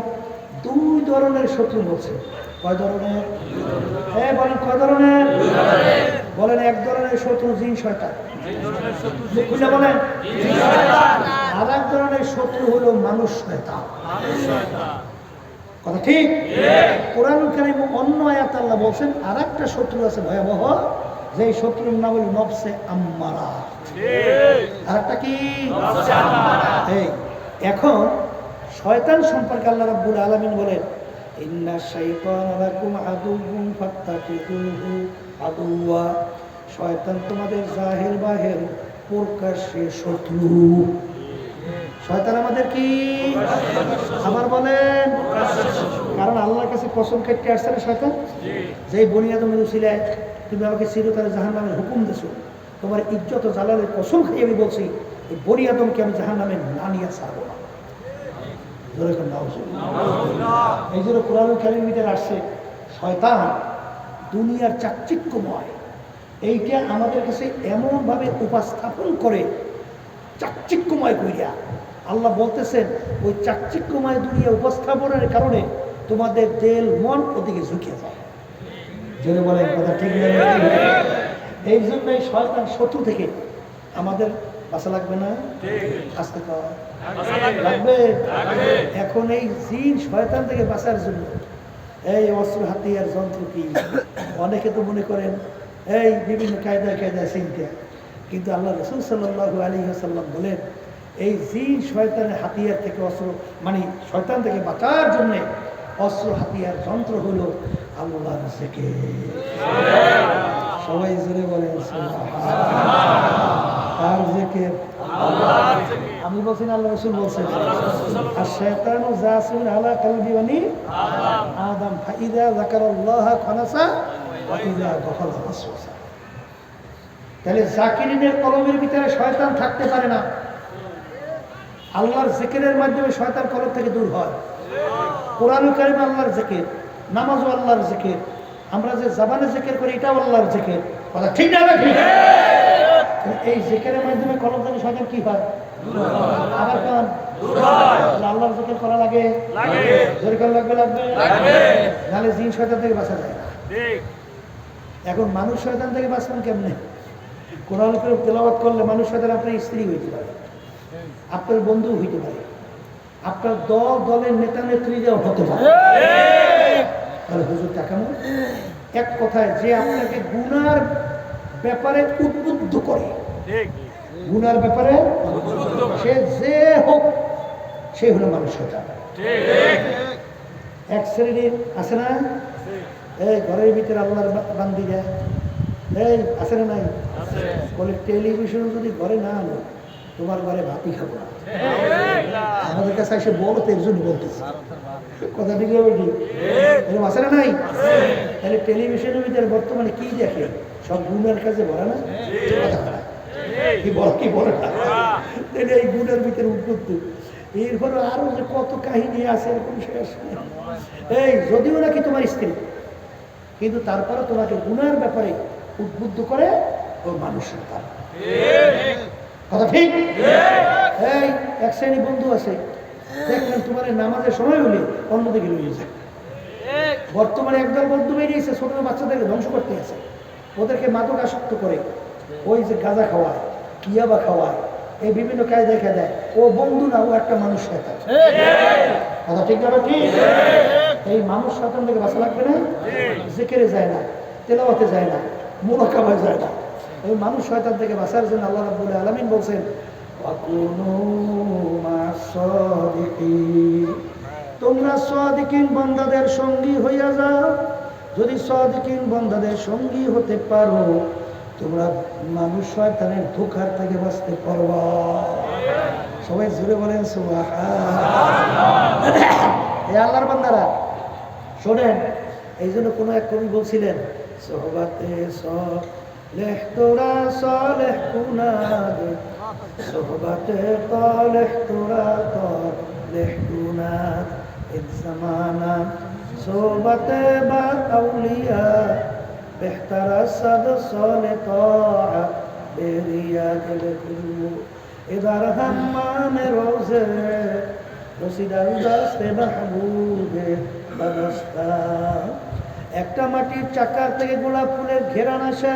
দুই ধরনের শত্রু বলছে। কয় ধরনের? হ্যাঁ বলেন, কয় ধরনের? বলেন, এক ধরনের শত্রু জিন শয়তান, খুলে বলেন। আর এক ধরনের শত্রু হলো মানুষ শয়তান। কথা ঠিক? কোরআনুল কারীম অন্য আয়াত আল্লাহ বলছেন আর একটা শত্রু আছে ভয়াবহ, যে শত্রুর নাম হলো নফসে আম্মারা। আর একটা কি? এই এখন শয়তান সম্পর্কে আল্লাহ রাব্বুল আলামিন বলেন, ইন্না শাইতানা লাকুম আদুউন ফাত্তাখিযুহু আদুওয়া। শয়তান তোমাদের জাহির বাহির প্রকাশ্যে শত্রু। শয়তান আমাদের কি? আবার বলেন। কারণ আল্লাহর কাছে কসম কেটে আসছে না শয়তান, যেই বনি আদমের উসিলায় তুমি আমাকে চিরতরে জাহান্নামের হুকুম দিছো, তোমার ইজ্জত ও জালালের কসম খাইয়ে আমি বলছি এই বনি আদমকে আমি জাহান্নামে না নিয়ে ছাড়বো না। এই জন্য কোরআনুল কারীমের ভিতরে আসছে শয়তান দুনিয়ার চাকচিক্যময়, এইটা আমাদের কাছে এমনভাবে উপস্থাপন করে চাকচিক্যময় করিয়া আল্লাহ বলতেছেন, ওই চাকচিক্যময় দুনিয়া উপস্থাপনের কারণে তোমাদের দিল মন ওদিকে ঝুঁকিয়ে যায়। যদি বলে কথা ঠিক না? এই জন্যই শয়তান শত্রু থেকে আমাদের বাঁচা লাগবে না? আসতে লাগবে। এখন এই জিন শয়তান থেকে বাঁচার জন্য এই অস্ত্র হাতিয়ার যন্ত্র কি অনেকে তো মনে করেন এই বিভিন্ন কায়দায় কায়দায় চিনতে, কিন্তু আল্লাহ রাসূল সাল্লাল্লাহু আলাইহি ওয়াসাল্লাম বলেন, এই জিন শয়তানের হাতিয়ার থেকে অস্ত্র মানে শয়তান থেকে বাঁচার জন্য অস্ত্র হাতিয়ার যন্ত্র হলো আল্লাহর জিকির। সবাই জোরে বলেন তার জিকির। আমি বলছি না, আল্লাহ রাসূল বলছেন, আর শয়তানু জাসিন আলা কলবি বানি আদম ফাইদা যাকারাল্লাহ খানাসা ওয়া ইযা গাফালা ওয়াসওয়াসা। তাহলে জাকিরিনের কলমের ভিতরে শয়তান থাকতে পারে না। আল্লাহর জিকিরের মাধ্যমে শয়তান কলব থেকে দূর হয়। কোরআনুল কারীম আল্লাহর জিকির, নামাজও আল্লাহর জিকির, আমরা যে জবানে জিকির করি এটাও আল্লাহর জিকির। কথা ঠিক না ঠিক? এই জিকিরের মাধ্যমে কলব থেকে শয়তান কি হয়? আবার কান আল্লাহর জিকির করা লাগে, দরকার লাগবে নাহলে জিন শয়তান থেকে বাঁচা যায় না। এখন মানুষ শয়তান থেকে বাঁচবেন কেমনে? কোরআন কারীম তেলাওয়াত করলে মানুষ শয়তান আপনার স্ত্রী হইতে পারে, আপনার বন্ধু হইতে পারে, আপনার দলের নেতা নেত্রীরাও হতে পারে। তাহলে হুজুর টাকানো এক কথায় যে আপনাকে গুনার ব্যাপারে উদ্বুদ্ধ করে, গুনার ব্যাপারে সে যে হোক সে হলো মানুষ শয়তান। এক শ্রেণীর আছে না, এই ঘরের ভিতরে আল্লাহর বান্দি দেয়, এই আছে না নাই? বলে টেলিভিশন যদি ঘরে না আনো তোমার ঘরে ভাতই খাবো না। আমাদের কাছে এসে বলো তো একজন বলতেছে, কথা ঠিক হবে ঠিক? এরকম আছে না নাই? তাহলে টেলিভিশনের ভিতরে বর্তমানে কি দেখে? সব গুণের কাছে ভরা না, কি বলে না? এই গুণের ভিতরে উদ্বুদ্ধ। এরপরে আরো যে কত কাহিনী আছে এরকম শেষ নেই। এই যদিও নাকি তোমার স্ত্রী, কিন্তু তারপরে তোমাকে গুনার ব্যাপারে উদ্বুদ্ধ করে ও মানুষের তার কথা ঠিক। এই এক শ্রেণী বন্ধু আছে, দেখলেন তোমার নামাজের সময় হলে অন্যদিকে লইয়ে যায়। বর্তমানে একদল বন্ধু বেরিয়েছে ছোট বাচ্চাদেরকে ধ্বংস করতে আছে, ওদেরকে মাদক আসক্ত করে, ওই যে গাঁজা খাওয়ায়, ইয়াবা খাওয়ায়, এই বিভিন্ন কাজ দেখা দেয়। ও বন্ধু না, ও একটা মানুষ শয়তান। কথা ঠিক না ঠিক? এই মানুষ শয়তান থেকে বাঁচা লাগবে না? জিকিরে যায় না, তেলাওয়াতে যায় না, মুরাকাবায় যায় না। এই মানুষ শয়তান থেকে বাঁচার জন্য আল্লাহ রাব্বুল আলামিন বলছেন তোমরা সাদিকিন বান্দাদের সঙ্গী হইয়া যাও। যদি সাদিকিন বান্দাদের সঙ্গী হতে পারো তোমরা মানুষ শয়তানের ধোঁকার থেকে বাঁচতে পারবা। সবাই জোরে বলেন সুবহানাল্লাহ। এই আল্লাহর বান্দারা শোনেন, এই জন্য কোনো এক কবি বলছিলেন সোহবাতে সালেহ তোরা সালেহ কুনাদ, সোহবাতে সালেহ তোরা সালেহ কুনাদ, এক জামানা সোহবাতে বা আউলিয়া বেহতারা সাদ সালে তাআ বেরিয়াদ লকুল ইদার হাম্মাম রোজে রসিদাল দাস্তে মাহবুবে বাদস্তা। একটা মাটির চাকার থেকে গোলাপ ফুলের ঘেরান আসে,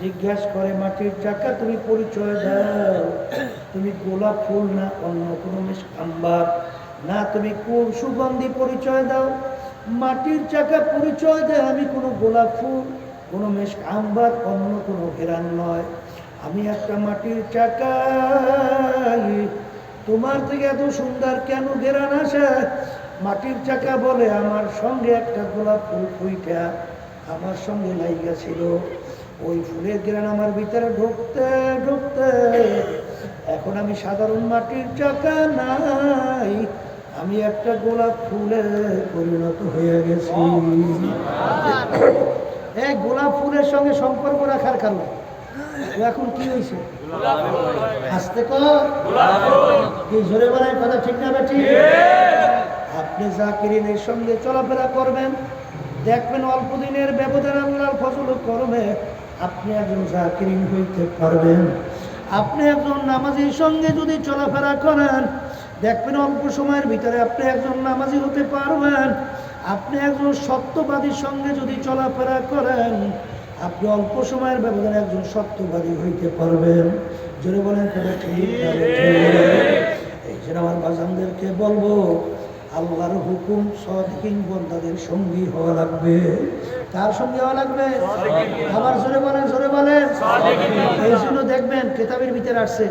জিজ্ঞাস করে মাটির চাকা তুমি পরিচয় দাও, তুমি গোলাপ ফুল না অন্য কোনো আম্বার, না তুমি কোন সুগন্ধি পরিচয় দাও। মাটির চাকা পরিচয় দেয় আমি কোনো গোলাপ ফুল, কোনো মেশ আম্বার, অন্য কোনো ঘেরান নয়। আমি একটা মাটির চাকা, তোমার থেকে এত সুন্দর কেন ঘেরান আসে? মাটির চাকা বলে আমার সঙ্গে একটা গোলাপ ফুল ফুইটা আমার সঙ্গে লাইগা ছিল, ওই ফুলের ঘেরান আমার ভিতরে ঢুকতে ঢুকতে এখন আমি সাধারণ মাটির চাকা নাই, আমি একটা গোলাপ ফুলে পরিণত হয়ে গেছি। এই গোলাপ ফুলের সঙ্গে সম্পর্ক রাখার কারণে এখন কি হয়েছে? হাসতে কর কি জোরে বলার কথা ঠিক না ঠিক? আপনি জাকিরিনের সঙ্গে চলাফেরা করবেন, দেখবেন অল্প দিনের ব্যবধান আল্লাহর ফজল করবে আপনি একজন জাকিরিন হইতে পারবেন। আপনি একজন নামাজির সঙ্গে যদি চলাফেরা করেন দেখবেন অল্প সময়ের ভিতরে আপনি একজন নামাজি হতে পারবেন। আপনি একজন সত্যবাদীর সঙ্গে যদি চলাফেরা করেন আপনি অল্প সময়ের ব্যবধানে একজন সত্যবাদী হইতে পারবেন। জোরে বলেন কথা ঠিক না ঠিক? এই জন্য আমার বাজানদেরকে বলবো আল্লাহর হুকুম সাদিকিন বান্দাদের সঙ্গী হওয়া লাগবে। কার সঙ্গে হওয়া লাগবে? আবার জোরে বলেন জোরে বলেন। এই জন্য দেখবেন কিতাবের ভিতরে আসছে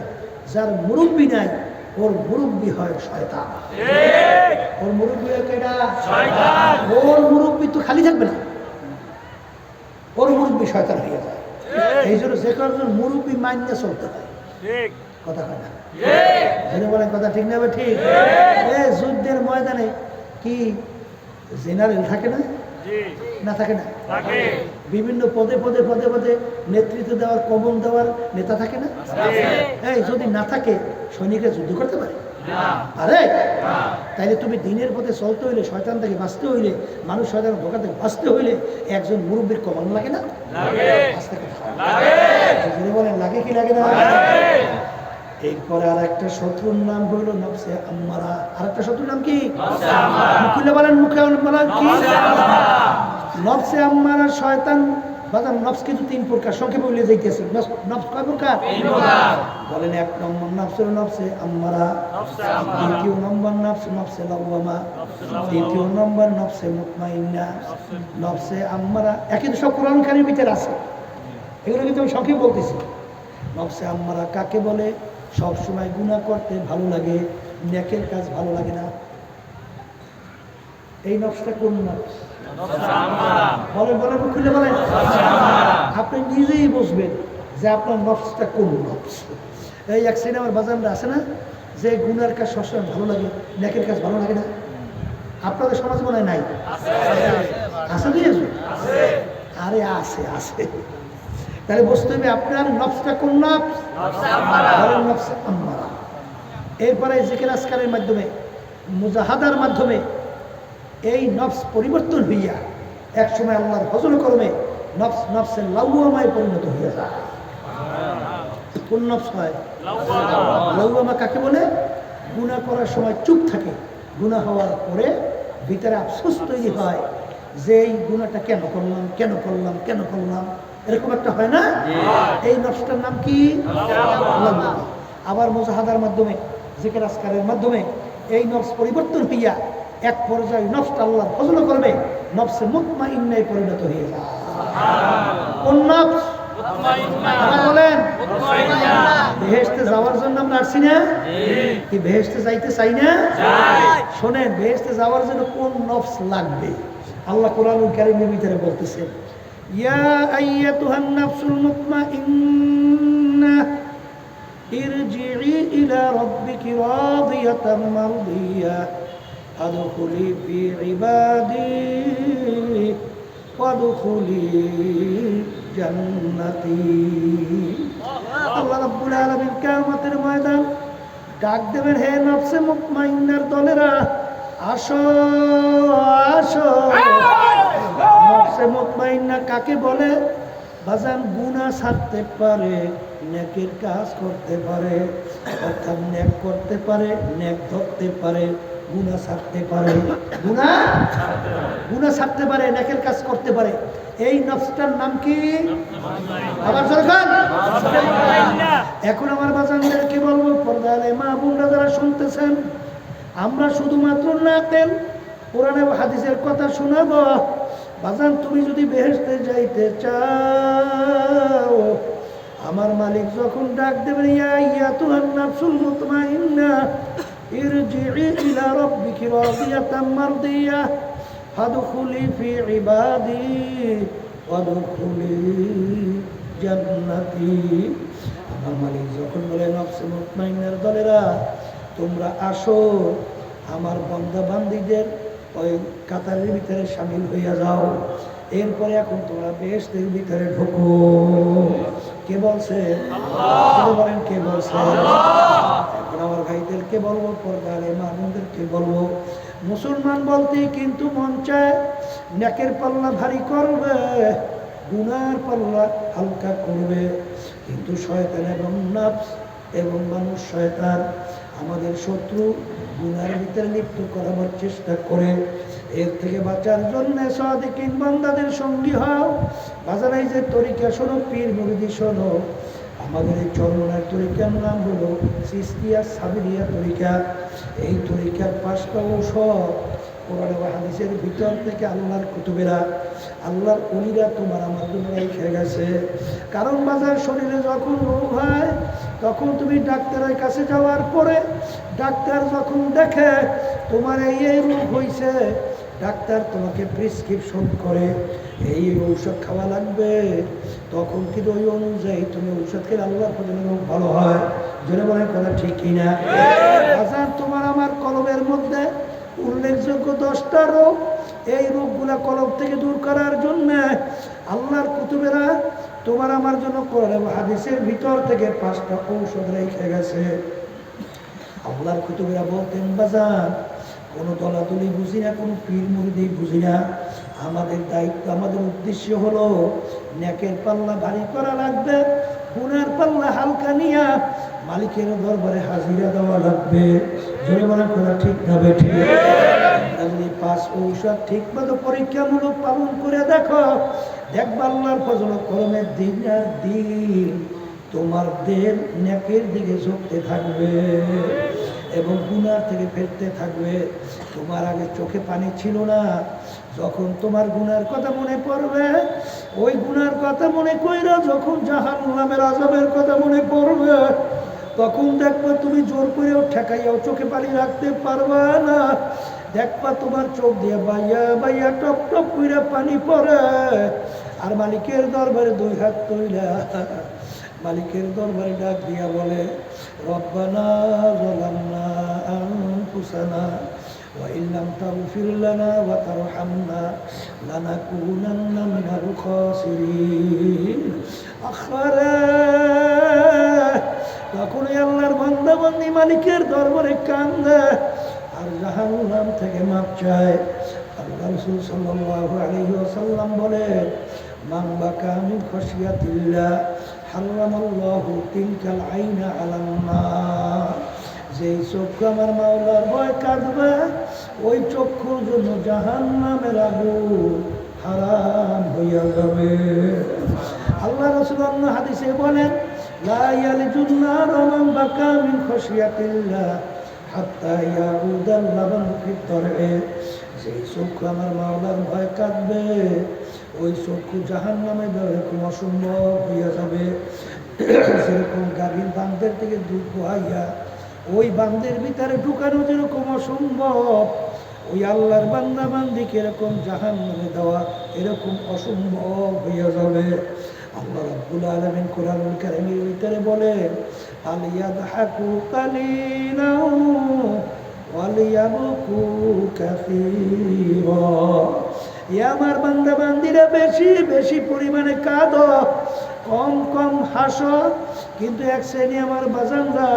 যার মুরব্বি নাই ওর মুরব্বি হয় শয়তান। ওর মুরব্বি হয় কেডা? শয়তান। ওর মুরব্বি তো খালি থাকবে না, ওর মুরব্বি শয়তান হয়ে যায়। এই জন্য যে কোনো মুরব্বি মাইন্ডে চলতে হয়। কথা কয় না? বলেন কথা ঠিক না ঠিক? যুদ্ধের ময়দানে কি জেনারেল থাকে না? না থাকে না? বিভিন্ন পদে পদে পদে পদে নেতৃত্ব দেওয়ার কমন দেওয়ার নেতা থাকে না? এই যদি না থাকে সৈনিকরা যুদ্ধ করতে পারে? আরে তাইলে তুমি দিনের পথে চলতে হইলে, শয়তান থেকে বাঁচতে হইলে, মানুষ শয়তানের ধোকা থেকে বাঁচতে হইলে একজন মুরব্বীর কমান লাগে না? বলেন লাগে কি লাগে না? এরপরে আর একটা শত্রুর নাম হইল নফসে আম্মারা। আর একটা শত্রুর নাম কি? মুখে বলেন, মুখে বলেন কি? নফসে আম্মারা শয়তান। বাজার নফস কিন্তু 3 প্রকার, সংক্ষেপে বলে যাইতেছে। নফস কয় প্রকার? বলেন, 1 নম্বর নফস হলো নফসে আম্মারা, 2 নম্বর নফস নফসে লাওয়ামা, 3 নম্বর নফসে মুতমাইন্না। নফসে আম্মারা একই সব কোরআন কারীর ভিতরে আছে, এগুলো কিন্তু আমি সংক্ষেপে বলতেছি। নফসে আম্মারা কাকে বলে? সব সময় গুনাহ করতে ভালো লাগে, নেকের কাজ ভালো লাগে না। এই নফসটা কোন নফস? বলেন বলেন, খুলে বলেন। আপনি নিজেই বুঝবেন যে আপনার নফসটা কোন নফস। এই এক সিনেমার বাজারটা আছে না, যে গুনার কাজ সবসময় ভালো লাগে, নেকের কাজ ভালো লাগে না? আপনাদের সমাজ মনে হয় নাই? আছে দিয়েছে? আরে আছে আছে। তাহলে বুঝতে হবে আপনার নফসটা কোন নফস? নফসে আম্মারা। এরপরে জিকির আজকারের মাধ্যমে, মুজাহাদার মাধ্যমে এই নফস পরিবর্তন হইয়া একসময় আল্লাহর ফজল করমে নফস নফসে লাওয়ামায় পরিণত হইয়া যায়। কোন নফস হয়? লাওয়ামা কাকে বলে? গুনাহ করার সময় চুপ থাকে, গুনাহ হওয়ার পরে ভিতরে আফসোস তৈরি হয় যে এই গুনাহটা কেন করলাম, কেন করলাম, কেন করলাম, এরকম একটা হয় না? এই নফসটার নাম কি? লাওয়ামা। আবার মুজাহাদার মাধ্যমে, জিকির আজকারের মাধ্যমে এই নফস পরিবর্তন হইয়া এক পর্যায়ে নফসটা আল্লাহর ফজল করবে নফসে মুতমাইন্নায় পরিণত হয়ে যায়। কোন নফস? বলেন। বেহেশতে যাওয়ার জন্য আমরা আসছি না? কি বেহেশতে যাইতে চাই না? শোনেন, বেহেশতে যাওয়ার জন্য কোন নফস লাগবে? আল্লাহ কোরআনুল কারীমের ভিতরে বলতেছেন, ইয়া আইয়াতুহান নাফসুল মুতমাইন্নাহ ইরজিই ইলা রাব্বিকি রাদিয়াতাম মারদিয়া আদখুলি ফি ইবাদি ওয়াদখুলি জান্নাতি। আল্লাহ রাব্বুল আলামিন কিয়ামতের ময়দান ডাক দেবেন, হে নফসে মুতমাইন্নার দলেরা, আসো আসো। নফসে মুতমাইন্না কাকে বলে? বাজান গুনাহ ছাড়তে পারে, নেকের কাজ করতে পারে, অর্থাৎ নেক করতে পারে, নেক ধরতে পারে, গুনাহ ছাড়তে পারে, গুনাহ ছাড়তে পারে, নেকের কাজ করতে পারে। এই নফসটার নাম কি? আবার সরকার। এখন আমার বাজানদেরকে বলবো, পর্দায় মা বোনরা যারা শুনতেছেন, আমরা শুধুমাত্র নাকেল কোরআন এবং হাদিসের কথা শোনাবো। বাজান, তুমি যদি বেহেশতে যাইতে চাও, আমার মালিক যখন ডাক দেবেন, ইয়া আইয়াতুহান নাফসুল মুতমাইন্না ইরজিই ইলা রাব্বিকি রাদিয়াতাম মারদিয়া ফাদখুলি ফি ইবাদি ওয়াদখুলি জান্নাতি। আমার মালিক যখন বলে, নফসে মুতমাইন্নার দলেরা, তোমরা আসো, আমার বান্দা বান্দীদের ওই কাতারের ভিতরে শামিল হইয়া যাও। এরপরে এখন তোমরা বেহেশতের ভিতরে ঢোকো। কে বলছে? আল্লাহ। বলেন, কে বলছে? এখন আমার ভাইদেরকে বলবো, পর্দারে মানুষদেরকে বলবো, মুসলমান বলতে কিন্তু মন চায় নেকের পাল্লা ভারী করবে, গুনার পাল্লা হালকা করবে, কিন্তু শয়তান এবং নফস এবং মানুষ শয়তান আমাদের শত্রু, গুনার ভিতরে লিপ্ত করাবার চেষ্টা করে। এর থেকে বাঁচার জন্য সাদিকিন বান্দাদের সঙ্গী হও। বাজারে যে তরিকা শোনো, পীর মুরিদি শোনো, আমাদের এই চরমনার তরিকার নাম হলো চিশতিয়া সাবিরিয়া তরিকা। এই তরিকার 5টা ঔষধ কোরআন এবং হাদিসের ভিতর থেকে আল্লাহর কুতুবেরা, আল্লাহর ওলিরা তোমার আমার জন্য রেখে গেছে। কারণ বাজার শরীরে যখন রোগ হয়, তখন তুমি ডাক্তারের কাছে যাওয়ার পরে ডাক্তার যখন দেখে তোমার এই রোগ হয়েছে, ডাক্তার তোমাকে প্রেসক্রিপশন করে এই ঔষধ খাওয়া লাগবে, তখন কিন্তু ওই অনুযায়ী তুমি ঔষধ খেলে আল্লাহর ফজলে রোগ ভালো হয়। জোরে বলেন কথা ঠিক কিনা? আজান, তোমার আমার কলবের মধ্যে উল্লেখযোগ্য 10টা রোগ, এই রোগগুলা কলব থেকে দূর করার জন্য আল্লাহর কুতুবেরা তোমার আমার জন্য কোরআন এবং হাদিসের ভিতর থেকে 5টা ঔষধ রেখে গেছে। আল্লাহর কুতুবেরা বলতেন, বাজান কোনো দলাদলি বুঝি না, কোনো পীর মুরিদি বুঝি না, আমাদের দায়িত্ব, আমাদের উদ্দেশ্য হলো নেকের পাল্লা ভারী করা লাগবে, গুনার পাল্লা হালকা নিয়া মালিকের দরবারে হাজিরা দেওয়া লাগবে। জরিমানা করা ঠিক না বেঠিক? যদি 5 ঔষধ ঠিক মতো পরীক্ষামূলক পালন করে দেখো, দেখবা আল্লাহর ফজল করমের দিন আর দিন তোমার দেহ নেকের দিকে ঝুঁকতে থাকবে এবং গুনার থেকে ফেরতে থাকবে। তোমার আগে চোখে পানি ছিল না, যখন তোমার গুনার কথা মনে পড়বে, ওই গুনার কথা মনে কইরা যখন জাহান্নামের আযাবের কথা মনে পড়বে, তখন দেখবা তুমি জোর করেও ঠেকাইয়াও চোখে পানি রাখতে পারবা না। দেখবা তোমার চোখ দিয়ে বাইয়া বাইয়া টপ টপ কইরা পানি পড়ে, আর মালিকের দরবারে 2 হাত তুইলা মালিকের দরবারে ডাক দিয়া বলে, রব্বানা যালামনা আনফুসানা ওয়া ইল্লাম তাগফির লানা ওয়া তারহামনা লানাকুনান্না মিনাল খাসিরিন। আখরে তখন আল্লাহর বান্দা বান্দি মালিকের দরবারে কান্দে আর জাহান্নাম থেকে মাপ চায়। আল্লাহ রাসূল সাল্লাল্লাহু আলাইহি ওয়াসাল্লাম বলেন, মান বাকা মিন খাশিয়াতিল্লাহ হারামাল্লাহু তিলকাল আইনা আলান নার। যেই চক্ষু আমার মাওলার ভয় কাঁদবে, ওই চক্ষুর জন্য জাহান্নামের আগুন হারাম হইয়া যাবে। আল্লাহ রাসূল অন্য হাদিসে বলেন, লা ইয়ালিজুন নার মান বাকা মিন খাশিয়াতিল্লাহ হাত্তা ইয়াউদাল লাবান ফিত তরএ। যেই চক্ষু আমার মাওলার ভয় কাঁদবে, ওই চক্ষু জাহান্নামে দেওয়া এরকম অসম্ভব হইয়া যাবে। যেরকম গাভীর বান্ধের থেকে দুধ বহাইয়া ওই বান্ধের ভিতরে ঢুকানো যেরকম অসম্ভব, ওই আল্লাহর বান্দা বান্দিকে এরকম জাহান্নামে দেওয়া এরকম অসম্ভব হইয়া যাবে। আল্লাহ রাব্বুল আলামিন কোরআনুল কারীমের ভিতরে বলেন, আল ইয়াদহাকু কালিলাও ওয়া লিয়াবকু কাসীরা। আমার বান্দা বান্দিরা বেশি বেশি পরিমাণে কাঁদো, কম কম হাসো, কিন্তু এক শ্রেণী আমার বাজানরা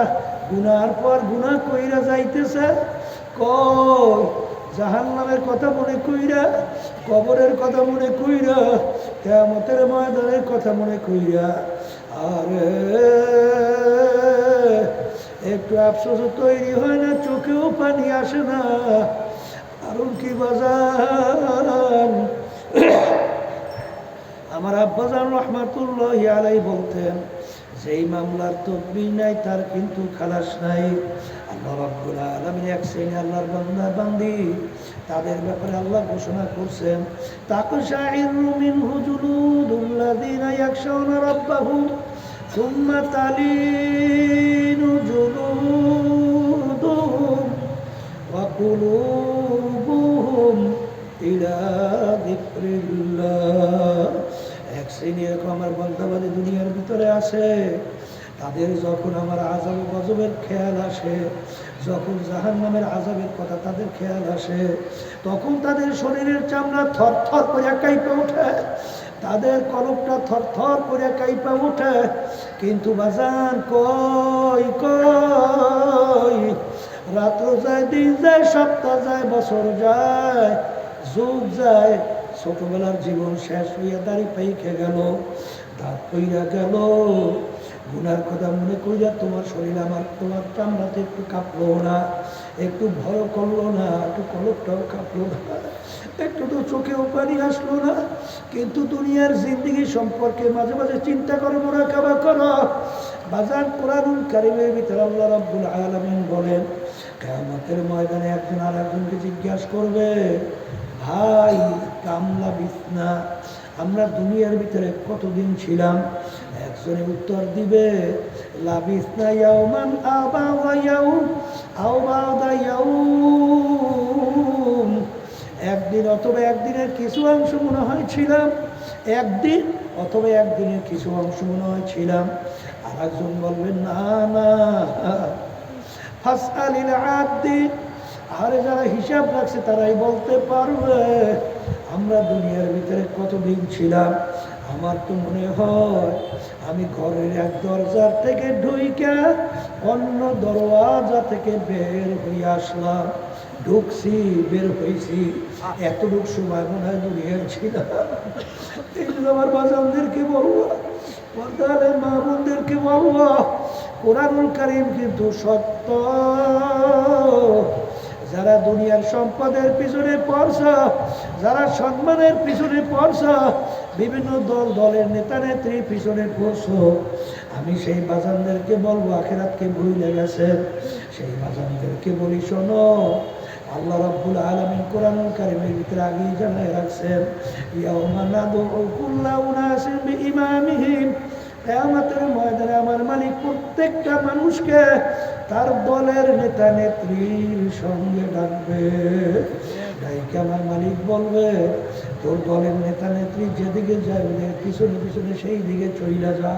গুনার পর গুনাহ কইরা যাইতেছে। কই জাহান্নামের কথা মনে কইরা, কবরের কথা মনে কইরা, কিয়ামতের ময়দানের কথা মনে কইরা, আরে একটু আফসোস তৈরি হয় না, চোখেও পানি আসে না। কারণ কি বাজান, আমার আব্বাজান রহমাতুল্লাহি আলাইহি বলতেন, যেই মামলার তদবির নাই তার কিন্তু খালাস নাই। আল্লাহ রাব্বুল আলামিন এক শ্রেণী আল্লাহর বান্দা বান্দি, তাদের ব্যাপারে আল্লাহ ঘোষণা করছেন, তাকশাইরু মিনহু জুলুদুল্লাযিনা ইয়াখশাউনা রাব্বাহুম সুম্মা তালিনু জুলুদুহুম ওয়া কুলুবুহুম ইলা যিকরিল্লাহ। এক শ্রেণী এরকম আমার বান্দাবাদী দুনিয়ার ভিতরে আসে, তাদের যখন আমার আযাব গজবের খেয়াল আসে, যখন জাহান্নামের আযাবের কথা তাদের খেয়াল আসে, তখন তাদের শরীরের চামড়া থর থর করে কাঁপে ওঠে, তাদের কলবটা থর থর করে কাঁপে ওঠে। কিন্তু বাজান কই কই, রাত্র যায়, দিন যায়, সপ্তাহ যায়, বছর যায়, যুগ যায়, ছোটবেলার জীবন শেষ হইয়া দাড়ি পাইকে গেল, দাঁত পইরা গেল, গুনার কথা মনে করিয়া তোমার শরীর আমার তোমার চামড়াতে একটু কাঁপলো না, একটু ভয় করলো না, একটু কলকটাও কাঁপলো না, একটু তো চোখেও পানি আসলো না। কিন্তু দুনিয়ার জিন্দেগি সম্পর্কে মাঝে মাঝে চিন্তা করো, মুরাকাবা করো। বাজার কোরআনুল কারীমের ভিতরে আল্লাহ রাব্বুল আলামিন বলেন, কিয়ামতের ময়দানে একজন আর একজনকে জিজ্ঞাসা করবে, ভাই কামলা বিছনা, আমরা দুনিয়ার ভিতরে কতদিন ছিলাম? একজনে উত্তর দিবে, লাবিসনা ইয়াওমান আও বা'দা ইয়াউম আও বা'দা ইয়াউম। একদিন অথবা একদিনের কিছু অংশ মনে হয় ছিলাম, একদিন অথবা একদিনের কিছু অংশ মনে হয় ছিলাম। আর একজন বলবেন, না না, ফাসআলিল আদি। আর যারা হিসাব রাখছে তারাই বলতে পারবে আমরা দুনিয়ার ভিতরে কতদিন ছিলাম। আমার তো মনে হয় আমি ঘরের এক দরজার থেকে ঢুইকা অন্য দরওয়াজা থেকে বের হয়ে আসলাম, ঢুকছি বের হয়েছি, এতটুক সময় মনে হয় দুনিয়ার ছিল। এই জন্য আমার বাজানদেরকে বলবো, পর্দার মা বোনদেরকে বলবো, কোরআনুল কারীম কিন্তু সত্য। যারা দুনিয়ার সম্পদের পিছনে পড়ছ, যারা সম্মানের পিছনে পড়ছ, বিভিন্ন দলের নেতা নেত্রীর পিছনে পড়ছো, আমি সেই বাজানদেরকে বলবো আখিরাতকে ভুলে গেছেন। সেই বাজানদেরকে বলি, শোনো, আল্লাহ রাব্বুল আলামিন কোরআনুল কারীমের ভিতরে আগেই জানায় রাখছেন, ইয়াউমা নাদউ কুল্লা উনাসিন বিইমামিহিম, কিয়ামতের ময়দানে আমার মালিক প্রত্যেকটা মানুষকে তার দলের নেতা নেত্রীর সঙ্গে ডাকবে। ডাইকে আমার মালিক বলবে, তোর দলের নেতা নেত্রী যেদিকে যায় ওদের পিছনে পিছনে সেই দিকে চইলা যা।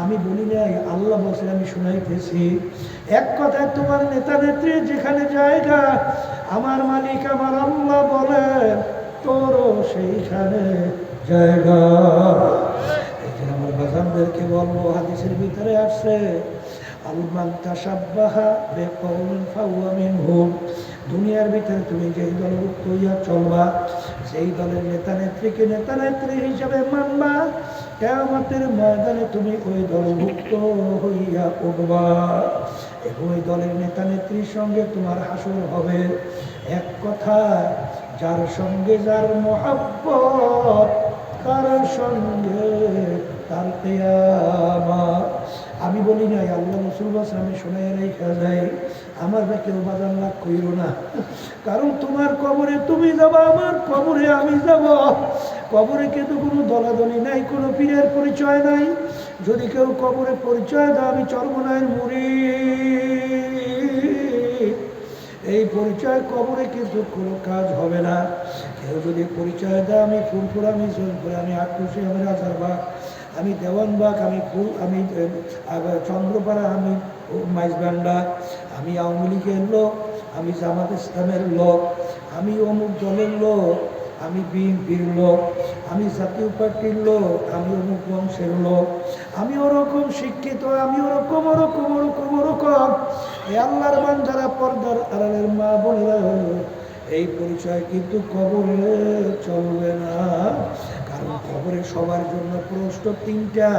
আমি বলি নাই, আল্লাহ বসে, আমি শুনাইতেছি। এক কথায় তোমার নেতা নেত্রী যেখানে জায়গা, আমার মালিক আমার আল্লাহ বলে তোরও সেইখানে জায়গা। এই জন্য আমার বাজানদেরকে বলবো, হাদিসের ভিতরে আসছে, আলমান তাসাব্বাহা বিকওমিন ফাহুয়া মিনহুম। দুনিয়ার ভিতরে তুমি যেই দলভুক্ত হইয়া চলবা, সেই দলের নেতা নেত্রীকে নেতা নেত্রী হিসাবে মানবা, কিয়ামতের ময়দানে তুমি ওই দলভুক্ত হইয়া উঠবা এবং ওই দলের নেতা নেত্রীর সঙ্গে তোমার হাসর হবে। এক কথায়, যার সঙ্গে যার মহব্বত, তার সঙ্গে তার কিয়ামত। আমি বলি নাই, আল্লাহ রাসূল আমি শোনাই রেখা যাই, আমার কেউ বাজার লাভ কইরো না। কারণ তোমার কবরে তুমি যাবা, আমার কবরে আমি যাব। কবরে কিন্তু কোনো দলাদলি নাই, কোনো পীরের পরিচয় নাই। যদি কেউ কবরে পরিচয় দেয় আমি চরমনায়ের মুরিদ, এই পরিচয় কবরে কিন্তু কোনো কাজ হবে না। কেউ যদি পরিচয় দেয় আমি ফুরফুরা, আমি জোরপুরে, আমি আক্রোশী, আমি রাজারবাগ, আমি দেওয়ানবাগ, আমি আমি চন্দ্রপাড়া, আমি মাইজবান্ডা, আমি আওয়ামী লীগের লোক, আমি জামাত ইসলামের লোক, আমি অমুক দলের লোক, আমি বিএনপির লোক, আমি জাতীয় পার্টির লোক, আমি অমুক বংশের লোক, আমি ওরকম শিক্ষিত, আমি ওরকম ওরকম ওরকম ওরকম। এই আল্লাহর বান্দারা, পর্দার আড়ালের মা বোনেরা, এই পরিচয় কিন্তু কবরে চলবে না। কারণ কবরে সবার জন্য প্রশ্ন তিনটা।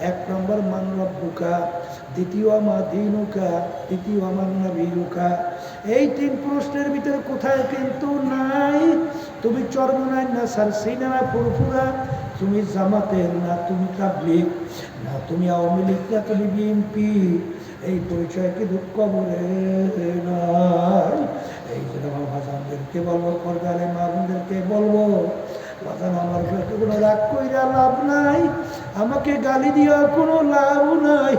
এক নম্বর মান রব্বুকা, দ্বিতীয় মা দিনুকা, তৃতীয় আমার নবীকা। এই তিন প্রশ্নের ভিতরে কোথায় কিন্তু নাই তুমি চরমনাই না সারসিনা না ফুরফুরা, তুমি জামাতের না, তুমি তাবলীগ না, তুমি আওয়ামী লীগ না, তুমি বিএনপি। এই পরিচয় কিন্তু কবরে নাই। এই জন্য আমার বাজানদেরকে বলবো, পর্দারে মা বোনদেরকে বলবো, বাজান আমার কোনো রাগ কইরা লাভ নাই, আমাকে গালি দিয়া কোনো লাভ নাই,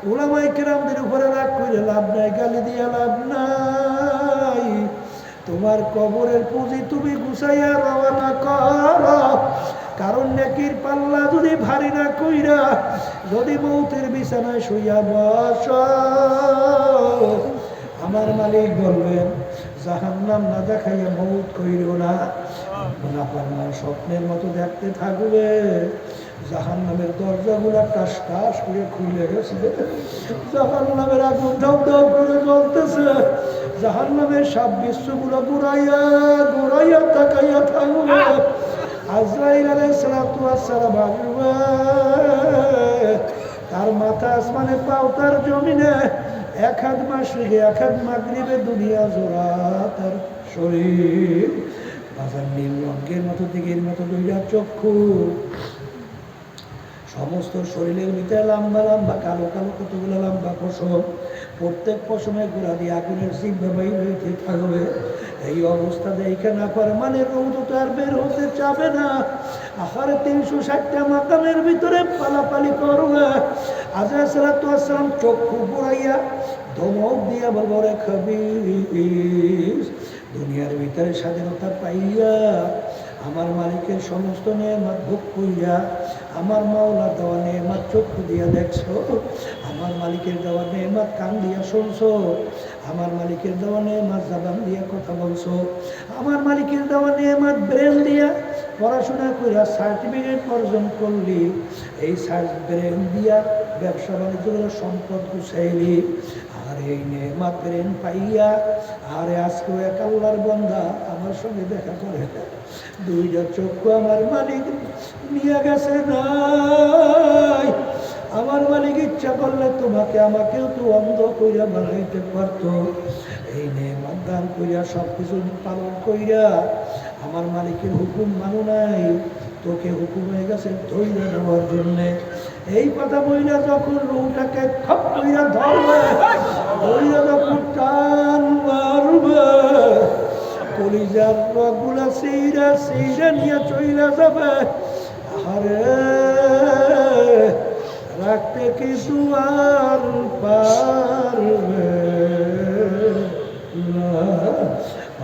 ওলামায়ে কেরামদের উপরে রাগ কইরা লাভ নাই, গালি দিয়া লাভ নাই। তোমার কবরের পুঁজি তুমি গুছাইয়া রওনা করো। কারণ নেকির পাল্লা যদি ভারী না কইরা যদি মৌতের বিছানায় শুইয়া বস, আমার মালিক বলবেন জাহান্নাম না দেখাইয়া মৌত কইরো না। স্বপ্নের মতো দেখতে থাকবে, জাহান্নামের দরজাগুলা টাস টাস করে খুলে গেছে, জাহান্নামের আগুন ধাউ ধাউ করে জ্বলতেছে, জাহান্নামের সাপ বিশ্বগুলো ঘুরাইয়া ঘুরাইয়া তাকাইয়া থাকবে। আজরাইল আলাইহিস সালাতু ওয়াস সালাম আসবে, তার মাথা আসমানে, পাও তার জমিনে, এক হাত মাশরিকে এক হাত মাগরিবে, দুনিয়া জোড়া তার শরীর। বাজার নীল রঙের মতো, দিকের মতো দুইটা চক্ষু, সমস্ত শরীরের ভিতরে লম্বা লম্বা কালো কালো কতগুলো লম্বা পশম, প্রত্যেক পশমে গোড়া দিয়ে আগুনের জিহ্বা বাইর হইতে থাকবে। এই অবস্থা দেখে না পারে মানে রৌদ্র তো আর বের হতে চাবে না। আহারে 360টা মাকামের ভিতরে পালাপালি করবে। আজরাইল সালাতু ওয়াস সালাম চক্ষু ঘুরাইয়া ধমক দিয়া বলবো, রে খাবিস, দুনিয়ার ভিতরে স্বাধীনতা পাইয়া আমার মালিকের সমস্ত নেয়ামত ভোগ কইরা, আমার মাওলা দেওয়া নেয়ামত চক্ষু দিয়া দেখছো, আমার মালিকের দেওয়া নেয়ামত কান দিয়া শুনছো, আমার মালিকের দেওয়া নেয়ামত জবান দিয়া কথা বলছো, আমার মালিকের দেওয়া নেয়ামত ব্রেন দিয়া পড়াশোনা করে সার্টিফিকেট অর্জন করলি, এই সার্টিফিকেট দিয়া ব্যবসা বাণিজ্য সম্পদ গুছাইলি, আর এই নেমাত ব্রেন পাইয়া আরে আজকেও এক আল্লাহর বান্দা আমার সঙ্গে দেখা করে না। দুইটা চক্ষু আমার মালিক নিয়ে গেছে নাই। আমার মালিক ইচ্ছা করলে তোমাকে আমাকেও তো অন্ধ কইরা বানাইতে পারতো। এই নেমাত দান কইরা সব কিছু পালন কইরা আমার মালিকের হুকুম মানো নাই, তোকে হুকুম হয়ে গেছে ধৈর্য নেওয়ার জন্যে। এই কথা বইলা যখন রুটাকে খপ কইরা ধরবে, ধৈর্য যখন টান মারবে, কলিজার রগগুলা সেইরা সেইরা নিয়ে চইলা যাবে। আরে রাখতে কিছু আর পারবে না।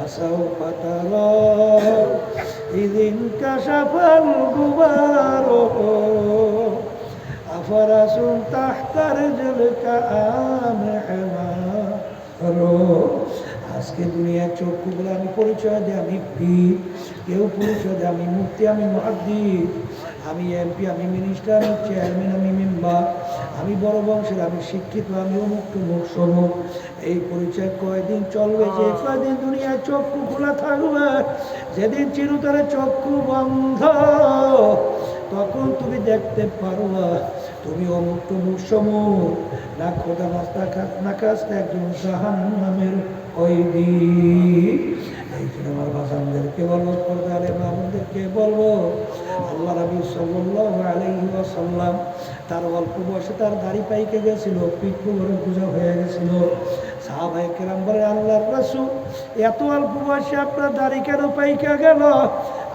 আসাও পাতার ইদিন কাশাফাল গুবারো আফরাসুন তাহতার জলকা আমহারো। আজকে দুনিয়ার চক্ষুগুলো আমি পরিচয় দিই আমি পীর, কেউ পরিচয় দেয় আমি মুফতি, আমি মুহাদ্দিস, আমি এমপি, আমি মিনিস্টার, আমি চেয়ারম্যান, আমি মেম্বার, আমি বড় বংশের, আমি শিক্ষিত, আমি অমুক তমুক সমুক। এই পরিচয় কয়দিন চলবে? যে কয়দিন দুনিয়ার চক্ষু খোলা থাকবে, যেদিন চিরতরে চক্ষু বন্ধ, তখন তুমি দেখতে পারবা তুমি অমুক তমুক সমুক না খোদা না কাছতে একজন জাহান্নামের কয়দি। এই জন্য আমার বাজানদেরকে বলবো, পর্দারে মামুনদেরকে বলবো, আল্লাহ নবী সাল্লাল্লাহু আলাইহি ওয়াসাল্লাম তার অল্প বয়সে তার দাড়ি পাইকে গেছিল, পিঠ পুকুরে পূজা হয়ে গেছিল। সাহাবায়ে কেরাম বলে, আল্লাহর রাসূল এত অল্প বয়সে আপনার দাড়ি কেন পাইকে গেল,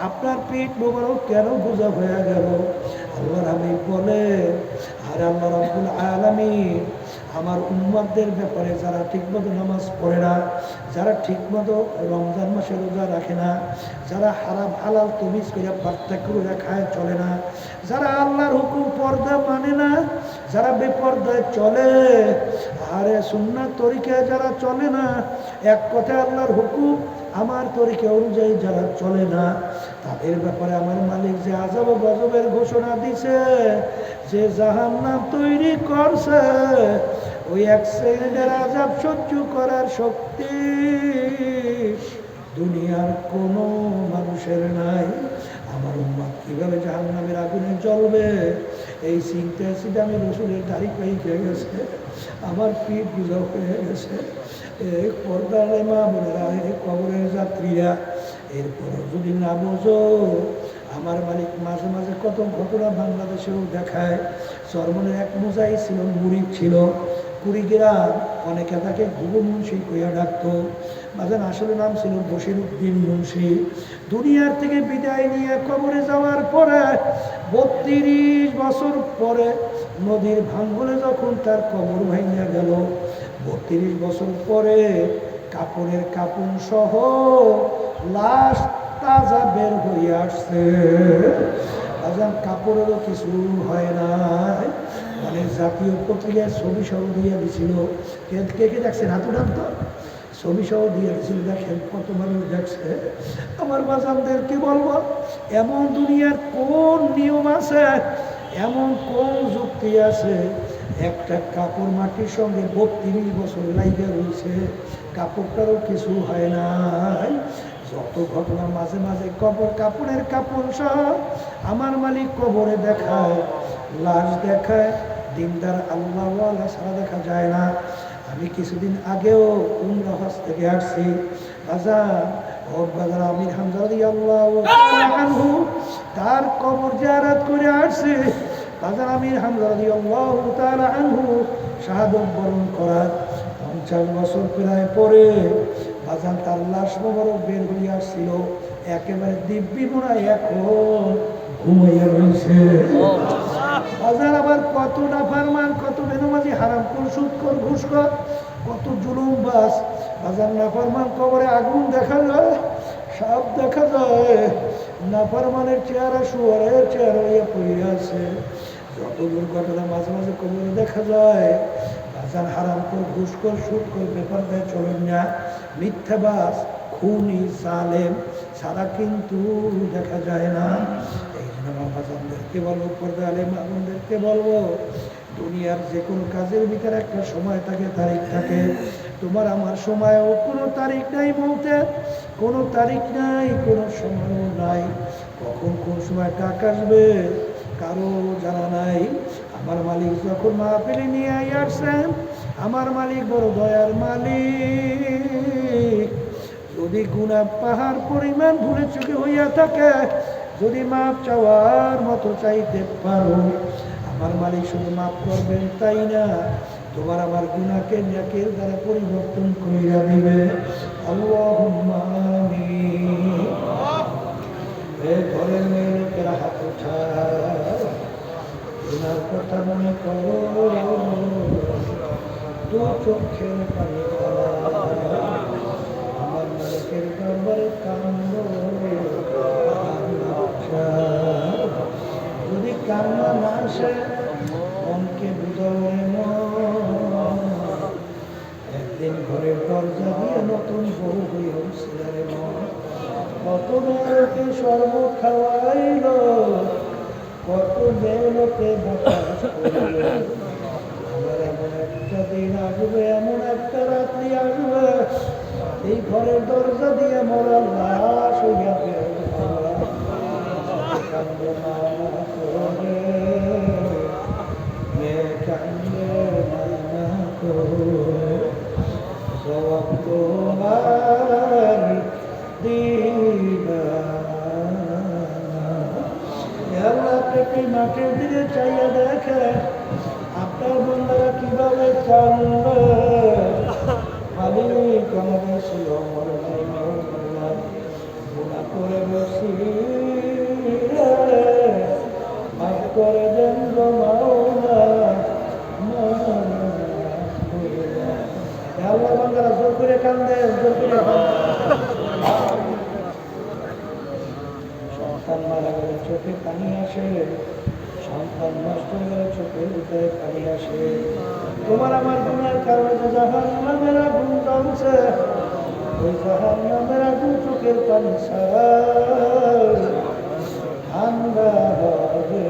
আপনার পিঠ মোবারক কেন পূজা হয়ে গেল? আল্লাহর হাবিব বলে, আর আল্লাহ রাব্বুল আলামিন আমার উম্মতদের ব্যাপারে যারা ঠিকমতো নামাজ পড়ে না, যারা ঠিকমতো রমজান মাসে রোজা রাখে না, যারা হারাম হালাল তমিজ করে পার্থক্য করে খায় চলে না, যারা আল্লাহর হুকুম পর্দা মানে না, যারা বেপর্দায় চলে, আরে সুন্নাত তরিকায় যারা চলে না, এক কথায় আল্লাহর হুকুম আমার তরিকা অনুযায়ী যারা চলে না, তাদের ব্যাপারে আমার মালিক যে আযাব ও গজবের ঘোষণা দিছে, যে জাহান্নাম তৈরি করছে, ওই এক সেকেন্ডের আযাব সহ্য করার শক্তি দুনিয়ার কোনো মানুষের নাই। আমার উম্মত কিভাবে জাহান্নামের আগুনে জ্বলবে, এই চিন্তা চিন্তা আমি রসুলের দাড়ি পাইকে গেছে, আমার পিঠ বুঝা হয়ে গেছে। এই পর্দার মা বোনেরা, এই কবরের যাত্রীরা, এরপরও যদি না বোঝো, আমার মালিক মাঝে মাঝে কত ঘটনা বাংলাদেশেও দেখায়। চরমনের এক মুজাই ছিল, মুরিদ ছিল, কুড়িগ্রাম, অনেকে তাকে ঘুঘু মুন্সি কইয়া ডাকতো। বাজান আসলে নাম ছিল বশির উদ্দিন মুন্সি। দুনিয়ার থেকে বিদায় নিয়ে কবরে যাওয়ার পরে 32 বছর পরে নদীর ভাঙ্গলে যখন তার কবর ভাঙিয়া গেল, 32 বছর পরে কাপড়ের কাপড় সহ লাশ তাজা বের হয়ে আসছে। বাজান কাপড়েরও কিছু হয় নাই, মানে জাতীয় পত্রিকায় ছবি সহ দিয়ে দিছিল। কে কে দেখছেন? হাত উঠান তো। ছবি সহ দিয়ে দিছিল, দেখেন কত মানুষ দেখছে। আমার বাজানদেরকে বলবো, এমন দুনিয়ার কোন নিয়ম আছে, এমন কোন যুক্তি আছে, একটা কাপড় মাটির সঙ্গে 32 বছর লাইগা রয়েছে, কাপড়টারও কিছু হয় নাই। যত ঘটনা মাঝে মাঝে কাপড়ের কাপড় সহ আমার মালিক কবরে দেখায়, লাশ দেখায়, দিনদার আল্লাহওয়ালা ছাড়া দেখা যায় না। আমি কিছুদিন আগেও উমরা হজ থেকে আসছি, বাজার আমির হামজা রাদিয়াল্লাহু আনহু তার কবর জিয়ারত করে আসছি। বাজার আমির হামজা রাদিয়াল্লাহু তাআলা আনহু শাহাদাত বরণ করার 50 বছর প্রায় পরে বাজান তার লাশ মোবারক বের হয়ে আসছিল, একেবারে দিব্যি বোনায় এখন ঘুমাইয়া রয়েছে। বাজার আবার কত নাফরমান, কত বেনামাজি, হারামখোর, সুদখোর, ঘুষখোর, কত জুলুমবাজ। বাজার নাফরমান কবরে আগুন দেখা যায়, সাপ দেখা যায়, নাফরমানের চেহারা শুয়োরের চেহারা হইয়া পড়ে আছে। যত দুর্ঘটনা মাঝে মাঝে কবরে দেখা যায়। বাজার হারামখোর, ঘুষখোর, সুদখোর, বেপরদায় চলেন না, মিথ্যাবাজ, খুনি, জালেম, ছাড়া কিন্তু দেখা যায় না। এই জন্য আমার বাজানদেরকে বলবো, পর্দা আলেম আমাদেরকে বলবো, দুনিয়ার যে কোনো কাজের ভিতরে একটা সময় থাকে, তারিখ থাকে। তোমার আমার সময়ও কোনো তারিখ নাই, বলতে কোনো তারিখ নাই, কোনো সময়ও নাই। কখন কোন সময় টাকা আসবে কারো জানা নাই। আমার মালিক যখন মাহফিলে নিয়ে আসছেন, আমার মালিক বড় দয়ার মালিক। যদি গুনাহ পাহাড় পরিমাণ ভুলে চুকে হইয়া থাকে, যদি মাপ চাওয়ার মতো চাইতে পারো, আমার মালিক শুধু মাফ করবেন তাই না, তোমার আমার গুনাহকে নেকের দ্বারা পরিবর্তন করিয়া দিবে। আল্লাহুম্মা আমিন। এ ঘরের মেয়ে লোকেরা হাত উঠাও, গুনার কথা মনে করো, দু চোখের পানি ফেলা, আমার মালিকের দরবারে কান্দো। যদি কান্না না আসে, মনকে বুঝাও, একদিন ঘরের দরজা দিয়ে নতুন বউ হয়ে উঠছিল রে মন। কত মেয়েকে শরবত খাওয়াইল, কত মেয়েকে বাতাস করল। আমার এমন একটা দিন আসবে, এমন একটা রাত্রি আসবে, এই ঘরের দরজা দিয়ে মরা লাশ হইয়া বের হওয়া। কান্দে না করে, মেয়ে কান্দে না করে, জবাব তোমার দিবা। আল্লাহ থেকে মাঠের দিকে চাইয়া দেখে আপনার বন্ধুরা কিভাবে কান্দে। মালিক আমাদের ছিল গুনাহ করে বসি, মাফ করে দেন গো মাওলা। আল্লাহ বান্দারা জোর করে কান্দে, জোর করে সন্তান মারা গেলে চোখে পানি আসে, সন্তান নষ্ট হয়ে গেলে চোখের ভিতরে পানি আসে। তোমার আমার গুনার কারণে যে জাহান্নামের আগুন জ্বলছে, ওই জাহান্নামের আগুন চোখের পানি ছাড়া ঠান্ডা হবে।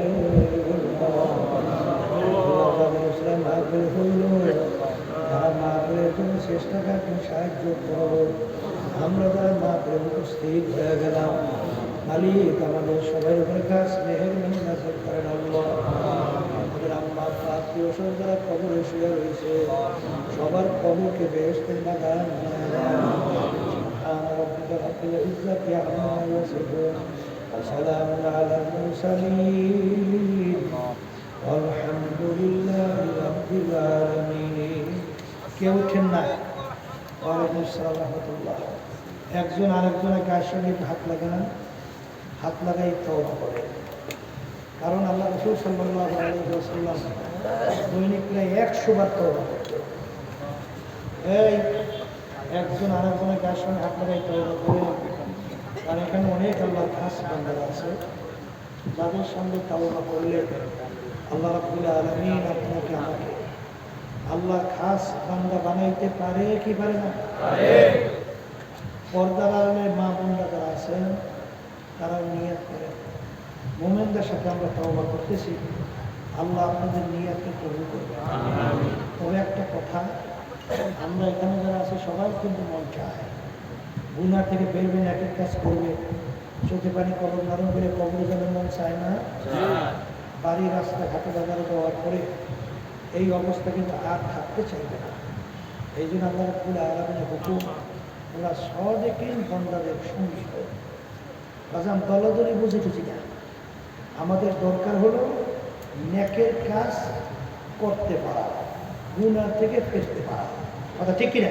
মাহফিল হইল, যারা মাহফিলের জন্য চেষ্টা করেন সাহায্য করো। আমরা যারা মাহফিলে উপস্থিত হয়ে গেলাম, মালিক আমাদের সবাই উপরে কাজ মেহেরবানি নাযিল করেন আল্লাহ। আমাদের আম্মা আত্মীয় স্বজন যারা কবরে শুয়ে রয়েছে, সবার কবরকে বেহেশতের বাগান বানায় দেন। সুবহান রাব্বিকা রাব্বিল ইজ্জাতি আম্মা ইয়াসিফুন, ওয়া সালামুন আলাল মুরসালিন, আলহামদুলিল্লাহি রাব্বিল আলামিন। কেউ উঠেন না। ওয়ালাইকুম আসসালাম ওয়া রাহমাতুল্লাহ। একজন আরেকজনের গায়ের সঙ্গে হাত লাগে না, হাত লাগাই তওবা করে। কারণ আল্লাহ রাসূল সাল্লাল্লাহু আলাইহি ওয়াসাল্লাম দৈনিক প্রায় 100 বার তওবা করতেন। এই একজন আরেকজনের গায়ের সঙ্গে হাত লাগাই তওবা করে। আর এখানে অনেক আল্লাহর খাস বান্দারা আছে, যাদের সঙ্গে তওবা করলে আল্লাহ রাব্বুল আলামিন আপনাকে আমাকে আল্লাহ খাস বান্দা বানাইতে পারে কি পারে না? পর্দার আড়ালে মা বোনরা যারা আছেন, তারা নিয়ত করেন, মোমেনদের সাথে আমরা তওবা করতেছি, আল্লাহ আপনাদের নিয়তকে কবুল করবে। তবে একটা কথা, আমরা এখানে যারা আছি সবাই কিন্তু মন চায় গুনাহ থেকে বেরবেন, এক এক কাজ করবে, চোখে পানি কবর নরম করে কবরে যাবে, মন চায় না? বাড়ি রাস্তা ঘাটে বাজারে যাওয়ার পরে এই অবস্থা কিন্তু আর থাকতে চাইবে না। এই জন্য আল্লাহ রাব্বুল আলামিনের হুকুম, ওরা সদেকিন বান্দাদের সঙ্গী হয়। বাজান দলাদলি বুঝে টুঝি না, আমাদের দরকার হলো নেকের কাজ করতে পারা, গুনাহ থেকে ফিরতে পারা। কথা ঠিক কিনা?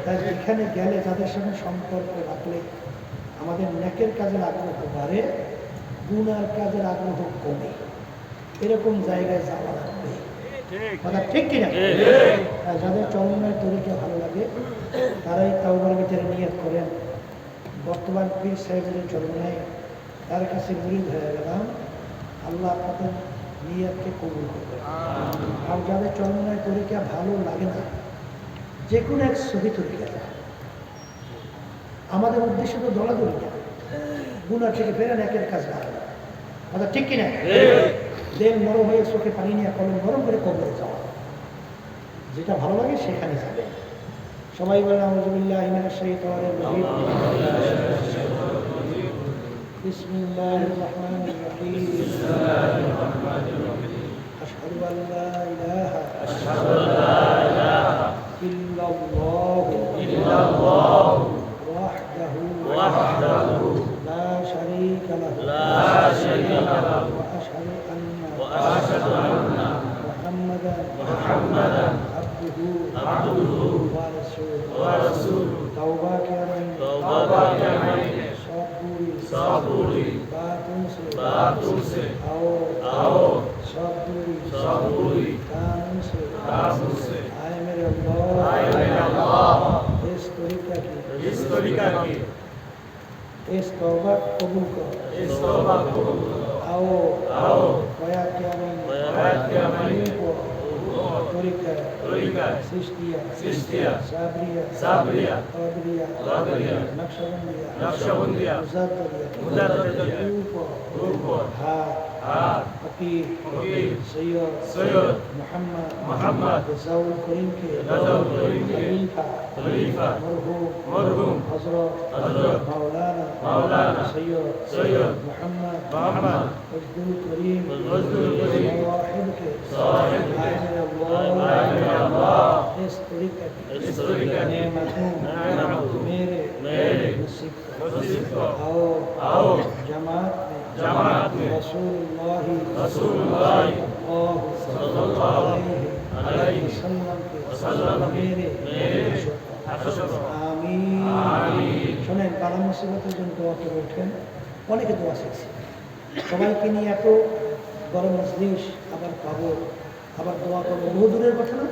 তাই এখানে গেলে যাদের সঙ্গে সম্পর্ক রাখলে আমাদের নেকের কাজের আগ্রহ বাড়ে, গুনার কাজের আগ্রহ কমে। এরকম জায়গায় যাওয়া লাগবে। কথা ঠিক কিনা? যাদের চরমের তরিকা ভালো লাগে তারাই তাওবার ভিতরে নিয়ত করেন, বর্তমান পীর সাহেবের চরমায় তার কাছে মুরিদ হয়ে গেলাম, আল্লাহ আপনাদের নিয়তকে কবুল করবে। আর যাদের চরমায় তরিকা ভালো লাগে না, যে কোনো এক সহি তরিকা যায়। আমাদের উদ্দেশ্য তো দলাদলি না, গুনার থেকে ফেরেন, একের কাজ না। কথা ঠিক কিনা? দেন নরম হয়ে চোখে পানি নিয়ে কলম গরম করে কবরে যাওয়া, যেটা ভালো লাগে সেখানে যাবে। সবাই বলেন আউযুবিল্লাহি মিনাশ শাইতানির রাজিম। বিসমিল্লাহির রাহমানির রাহিম। আশহাদু আল্লা ইলাহা ইল্লাল্লাহ ওয়াহদাহু লা শারীকা লাহু ওয়া আশহাদু আন্না মুহাম্মাদান আবদুহু ওয়া রাসূলুহু। তওবা के महीने सब बुरी बातों से आओ सब बुरी कामों से आए मेरे अल्लाह इस तरीका की इस तौबा कबूल करो। आओ बया क्या महीने को तरीका सिस्तिया साबरिया कादरिया नक्शबंदिया मुजाद्ददिया ऊपर हाथ फकीर सैयद मोहम्मद रसूल करीम के खलीफा मरहूम हजरत मौलाना सैयद मोहम्मद रसूल करीम साहिब के इस तरीका की नेमतों मेरे नसीब आओ जमात में रसूलुल्लाह सल्लल्लाहु अलैहि वसल्लम मेरे आमीन। শোনেন, বালা মুসিবতের জন্য দোয়া করে ওঠেন। অনেকে দোয়া শিখছে, সবাইকে নিয়ে এত বড় মজলিস, আবার পাবো, আবার দোয়া করবো, বহু দূরের কথা না।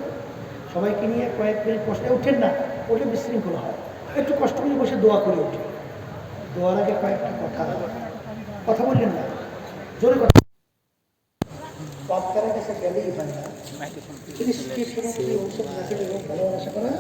সবাইকে নিয়ে কয়েক মিনিট বসে ওঠেন না, ওঠে বিশৃঙ্খলা হয়। একটু কষ্ট করে বসে দোয়া করে ওঠে। দোয়ার আগে কয়েকটা কথা বললেন না, জোরে কথা। বাচ্চারা কাছে গেলেই হয় না, ভালোবাসা করা